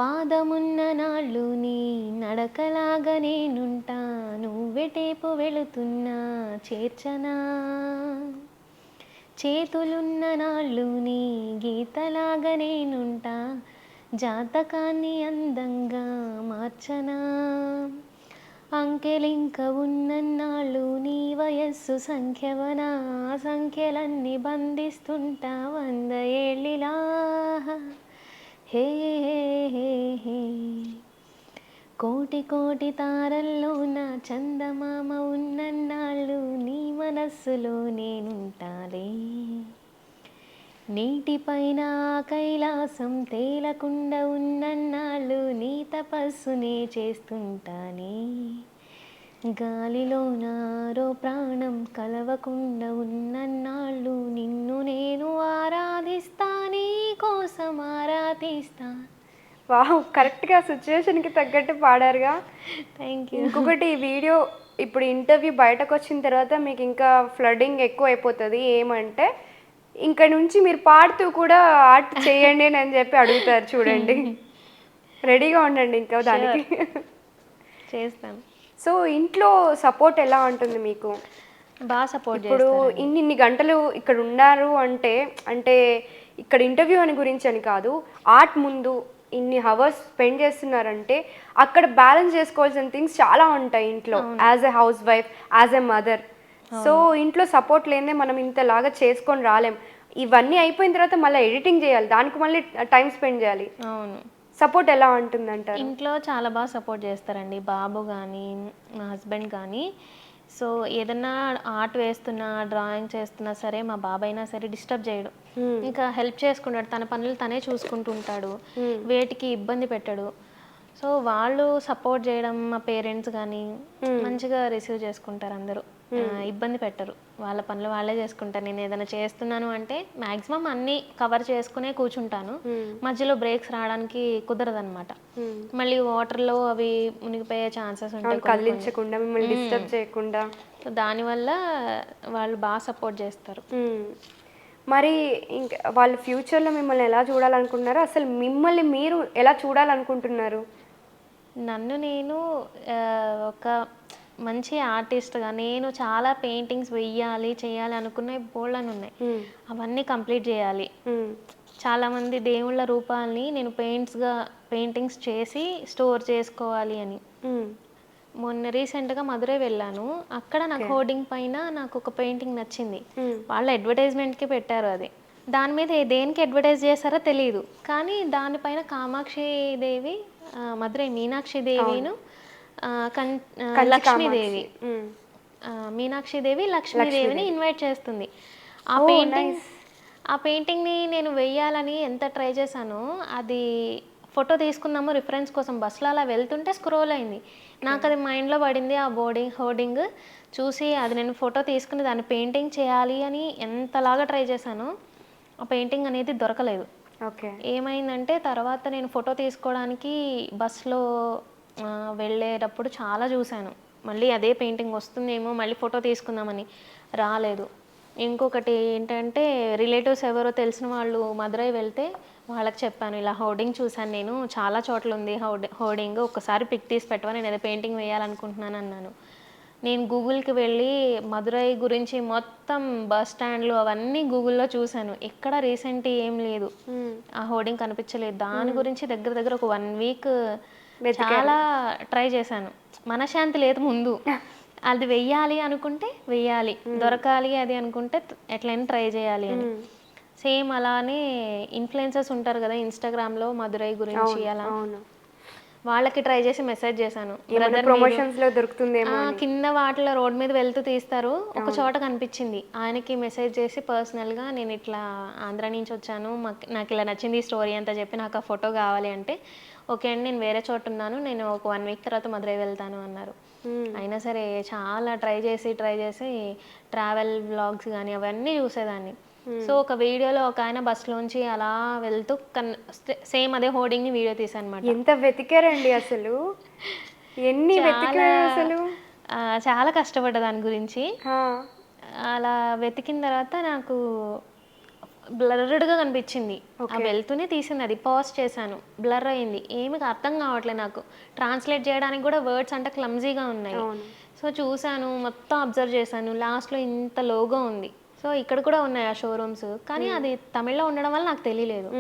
పాదమున్న నాళ్ళు నీ నడకలాగా నేనుంటా, నువ్వెటేపు వెళుతున్నా చేర్చనా, చేతులున్న నాళ్ళు నీ గీతలాగా నేనుంటా, జాతకాన్ని అందంగా మార్చనా, అంకెలింక ఉన్నన్నాళ్ళు నీ వయస్సు సంఖ్యవనా, సంఖ్యలన్నీ బంధిస్తుంటా 100 ఏళ్ళిలా. హే హే హే కోటి కోటి తారల్లో నా చందమామ ఉన్నన్నాళ్ళు నీ మనస్సులో నేనుంటాలే, నీటిపైన కైలాసం తేలకుండా ఉన్నన్నాళ్ళు నీ తపస్సునే చేస్తుంటానే, గాలిలో నారో ప్రాణం కలవకుండా ఉన్నన్నాళ్ళు నిన్ను నేను ఆరాధిస్తా, నీ కోసం ఆరాధిస్తా. వావ్, కరెక్ట్గా సిచ్యువేషన్కి తగ్గట్టు పాడారుగా. Thank you. ఇంకొకటి ఈ వీడియో ఇప్పుడు ఇంటర్వ్యూ బయటకు వచ్చిన తర్వాత మీకు ఇంకా ఫ్లడింగ్ ఎక్కువ అయిపోతుంది. ఏమంటే ఇంకా నుంచి మీరు పాడుతూ కూడా ఆర్ట్ చేయండి అని చెప్పి అడుగుతారు చూడండి. రెడీగా ఉండండి ఇంకా దానికి. చేస్తాను. సో ఇంట్లో సపోర్ట్ ఎలా ఉంటుంది మీకు? బాగా సపోర్ట్ ఇప్పుడు చేస్తారండి. ఇన్ని గంటలు ఇక్కడ ఉన్నారు అంటే అంటే ఇక్కడ ఇంటర్వ్యూ అని గురించి అని కాదు, ఆర్ట్ ముందు ఇన్ని హవర్స్ స్పెండ్ చేస్తున్నారంటే అక్కడ బ్యాలెన్స్ చేసుకోవాల్సిన థింగ్స్ చాలా ఉంటాయి ఇంట్లో, as a house wife, as a mother. So ఇంట్లో సపోర్ట్ లేదే మనం ఇంతలాగా చేసుకొని రాలేం. ఇవన్నీ అయిపోయిన తర్వాత మళ్ళీ ఎడిటింగ్ చేయాలి, దానికి మళ్ళీ టైం స్పెండ్ చేయాలి. అవును. సపోర్ట్ ఎలా ఉంటుందంటారు? ఇంట్లో చాలా బాగా సపోర్ట్ చేస్తారండి, బాబు కానీ మా హస్బెండ్ కానీ. సో ఏదన్నా ఆర్ట్ వేస్తున్నా డ్రాయింగ్ చేస్తున్నా సరే మా బాబాయ్ అయినా సరే డిస్టర్బ్ చేయడు, ఇంకా హెల్ప్ చేసుకుంటాడు, తన పనులు తనే చూసుకుంటూ ఉంటాడు, వేటికి ఇబ్బంది పెట్టడు. సో వాళ్ళు సపోర్ట్ చేయడం మా పేరెంట్స్ కానీ మంచిగా రిసీవ్ చేసుకుంటారు అందరూ, ఇబ్బంది పెట్టరు, వాళ్ళ పనులు వాళ్ళే చేసుకుంటారు. నేను ఏదైనా చేస్తున్నాను అంటే మ్యాక్సిమం అన్నీ కవర్ చేసుకునే కూర్చుంటాను, మధ్యలో బ్రేక్స్ రావడానికి కుదరదనమాట. మళ్ళీ వాటర్లో అవి మునిగిపోయే ఛాన్సెస్ ఉంటాయి, కదిలించకుండా మిమ్మల్ని డిస్టర్బ్ చేయకుండా. సో దానివల్ల వాళ్ళు బాగా సపోర్ట్ చేస్తారు. మరి ఇంకా వాళ్ళు ఫ్యూచర్లో మిమ్మల్ని ఎలా చూడాలనుకుంటున్నారు, అసలు మిమ్మల్ని మీరు ఎలా చూడాలనుకుంటున్నారు? నన్ను నేను ఒక మంచి ఆర్టిస్ట్గా, నేను చాలా పెయింటింగ్స్ వెయ్యాలి చేయాలి అనుకున్నవి బోల్డని ఉన్నాయి, అవన్నీ కంప్లీట్ చేయాలి. చాలామంది దేవుళ్ళ రూపాలని నేను పెయింటింగ్స్ చేసి స్టోర్ చేసుకోవాలి అని. మొన్న రీసెంట్గా మధురై వెళ్ళాను, అక్కడ నాకు హోర్డింగ్ పైన నాకు ఒక పెయింటింగ్ నచ్చింది, వాళ్ళు అడ్వర్టైజ్మెంట్కి పెట్టారు. అది దాని మీద దేనికి అడ్వర్టైజ్ చేశారో తెలియదు, కానీ దానిపైన కామాక్షి దేవి, మధురై మీనాక్షి దేవిను లక్ష్మీదేవి, మీనాక్షిదేవి లక్ష్మీదేవిని ఇన్వైట్ చేస్తుంది. ఆ పెయింటింగ్ని నేను వెయ్యాలని ఎంత ట్రై చేశానో, అది ఫోటో తీసుకున్నాము రిఫరెన్స్ కోసం, బస్సులో అలా వెళ్తుంటే స్క్రోల్ అయింది, నాకు అది మైండ్లో పడింది. ఆ హోర్డింగ్ చూసి అది నేను ఫోటో తీసుకుని దాన్ని పెయింటింగ్ చేయాలి అని ఎంతలాగా ట్రై చేశానో ఆ పెయింటింగ్ అనేది దొరకలేదు. ఏమైందంటే తర్వాత నేను ఫోటో తీసుకోవడానికి బస్సులో వెళ్ళేటప్పుడు చాలా చూశాను, మళ్ళీ అదే పెయింటింగ్ వస్తుందేమో మళ్ళీ ఫోటో తీసుకుందామని, రాలేదు. ఇంకొకటి ఏంటంటే రిలేటివ్స్ ఎవరో తెలిసిన వాళ్ళు మధురై వెళ్తే వాళ్ళకి చెప్పాను, ఇలా హోర్డింగ్ చూశాను నేను, చాలా చోట్ల ఉంది హోర్డింగ్, ఒక్కసారి పిక్ తీసి పెట్టవా, నేను ఏదో పెయింటింగ్ వేయాలనుకుంటున్నాను అన్నాను. నేను గూగుల్కి వెళ్ళి మధురై గురించి మొత్తం బస్ స్టాండ్లు అవన్నీ గూగుల్లో చూశాను, ఎక్కడ రీసెంట్ ఏం లేదు, ఆ హోర్డింగ్ కనిపించలేదు. దాని గురించి దగ్గర ఒక 1 వీక్ చాలా ట్రై చేశాను, మనశ్శాంతి లేదు ముందు. అది వెయ్యాలి అనుకుంటే వెయ్యాలి, దొరకాలి అది అనుకుంటే ఎట్లయినా ట్రై చేయాలి అని. సేమ్ అలానే ఇన్ఫ్లుయెన్సర్స్ ఉంటారు కదా ఇన్స్టాగ్రామ్లో మధురై గురించి, అలా వాళ్ళకి ట్రై చేసి మెసేజ్ చేశాను, ఏమైనా ప్రమోషన్స్ లో దొరుకుతుందేమో కింద వాటిలో రోడ్ మీద వెళ్తూ తీస్తారు, ఒక చోట కనిపించింది. ఆయనకి మెసేజ్ చేసి పర్సనల్గా నేను ఇట్లా ఆంధ్ర నుంచి వచ్చాను, నాకు ఇలా నచ్చింది ఈ స్టోరీ అంతా చెప్పి నాకు ఆ ఫోటో కావాలి అంటే, ఓకే అండి నేను వేరే చోట ఉన్నాను, నేను ఒక 1 వీక్ తర్వాత మదురై వెళ్తాను అన్నారు. అయినా సరే చాలా ట్రై చేసి ట్రావెల్ వ్లాగ్స్ కానీ అవన్నీ చూసేదాన్ని. సో ఒక వీడియోలో ఒక ఆయన బస్సులోంచి అలా వెళ్తూ సేమ్ అదే హోర్డింగ్ని వీడియో తీసాను అనమాట. ఎంత వెతికారండి అసలు, ఎన్ని వెతికారు అసలు. చాలా కష్టపడ్డా దాని గురించి. ఆ, అలా వెతికిన తర్వాత నాకు బ్లర్డ్గా కనిపించింది. ఆ వెళ్తూనే తీసింది, అది పాజ్ చేశాను, బ్లర్ అయింది, ఏమి అర్థం కావట్లేదు నాకు. ట్రాన్స్లేట్ చేయడానికి కూడా వర్డ్స్ అంటే క్లమ్జీగా ఉన్నాయి. సో చూశాను, మొత్తం అబ్జర్వ్ చేశాను, లాస్ట్లో ఇంత లోగో ఉంది. సో ఇక్కడ కూడా ఉన్నాయి ఆ షోరూమ్స్, కానీ అది తమిళ్లో ఉండడం వల్ల నాకు తెలియలేదు.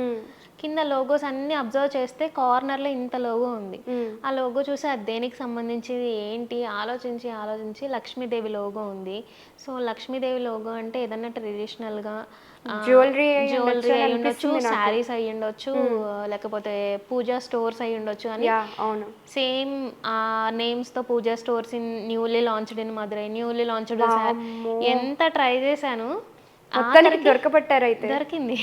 కింద లోగోస్ అన్ని అబ్జర్వ్ చేస్తే కార్నర్లో ఇంత లోగో ఉంది. ఆ లోగో చూసి అది దేనికి సంబంధించింది ఏంటి ఆలోచించి లక్ష్మీదేవి లోగో ఉంది. సో లక్ష్మీదేవి లోగో అంటే ఏదన్నా ట్రెడిషనల్గా జ్యువెలరీ అయి ఉండొచ్చు, శారీస్ అయి ఉండొచ్చు, లేకపోతే పూజా స్టోర్స్ అయి ఉండొచ్చు అని. సేమ్ ఆ నేమ్స్తో Pooja stores in newly launched in Madurai, newly launched. ఎంత ట్రై చేశాను, దొరకబట్టారు అయితే. దొరికింది.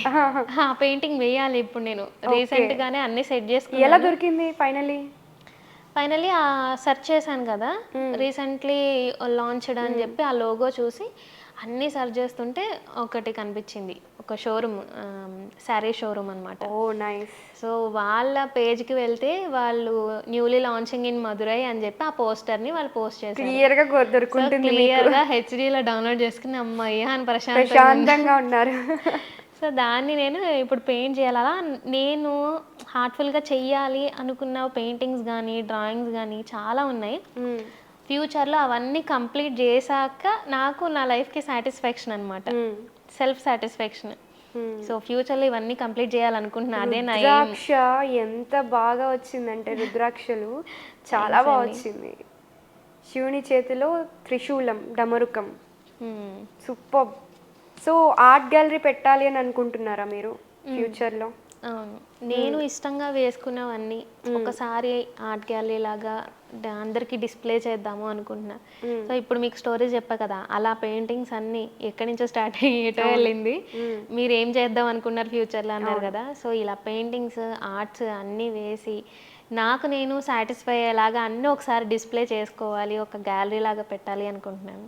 ఆ పెయింటింగ్ వేయాలి ఇప్పుడు నేను రీసెంట్ గానే అన్ని సెట్ చేసుకున్నాను. ఎలా దొరికింది ఫైనలీ? ఆ సెర్చ్ చేశాను కదా, రీసెంట్లీ లాంచ్డ్ అని చెప్పి ఆ లోగో చూసి అన్నీ సెర్చ్ చేస్తుంటే ఒకటి కనిపించింది, ఒక షోరూమ్, శారీ షోరూమ్ అనమాట. ఓ నైస్. సో వాళ్ళ పేజ్కి వెళ్తే వాళ్ళు న్యూలీ లాంచింగ్ ఇన్ మదురై అని చెప్పి ఆ పోస్టర్ని వాళ్ళు పోస్ట్ చేశారు. క్లియర్గా హెచ్డీలో డౌన్లోడ్ చేసుకుని అమ్మాయి అని ప్రశాంతంగా ఉన్నారు. సో దాన్ని నేను ఇప్పుడు పెయింట్ చేయాలి. అలా నేను హార్ట్ఫుల్గా చెయ్యాలి అనుకున్న పెయింటింగ్స్ కానీ డ్రాయింగ్స్ కానీ చాలా ఉన్నాయి. ఫ్యూచర్లో అవన్నీ కంప్లీట్ చేశాక నాకు నా లైఫ్కి సాటిస్ఫాక్షన్ అనమాట, సెల్ఫ్ సాటిస్ఫాక్షన్. సో ఫ్యూచర్లో ఇవన్నీ కంప్లీట్ చేయాలనుకుంటున్నా. అదే నా రుద్రాక్ష ఎంత బాగా వచ్చిందంటే, రుద్రాక్షలు చాలా బాగా వచ్చింది. శివుని చేతిలో త్రిశూలం, డమరుకం, సూపర్. సో ఆర్ట్ గ్యాలరీ పెట్టాలి అని అనుకుంటున్నారా మీరు ఫ్యూచర్లో? అవును, నేను ఇష్టంగా వేసుకున్నవన్నీ ఒకసారి ఆర్ట్ గ్యాలరీ లాగా అందరికి డిస్ప్లే చేద్దాము అనుకుంటున్నా. సో ఇప్పుడు మీకు స్టోరీ చెప్పా కదా, అలా పెయింటింగ్స్ అన్ని ఎక్కడి నుంచో స్టార్ట్ అయ్యేటో వెళ్ళింది. మీరు ఏం చేద్దాం అనుకున్నారు ఫ్యూచర్లో అన్నారు కదా, సో ఇలా పెయింటింగ్స్ ఆర్ట్స్ అన్నీ వేసి నాకు నేను సాటిస్ఫై అయ్యేలాగా అన్నీ ఒకసారి డిస్ప్లే చేసుకోవాలి, ఒక గ్యాలరీ లాగా పెట్టాలి అనుకుంటున్నాను.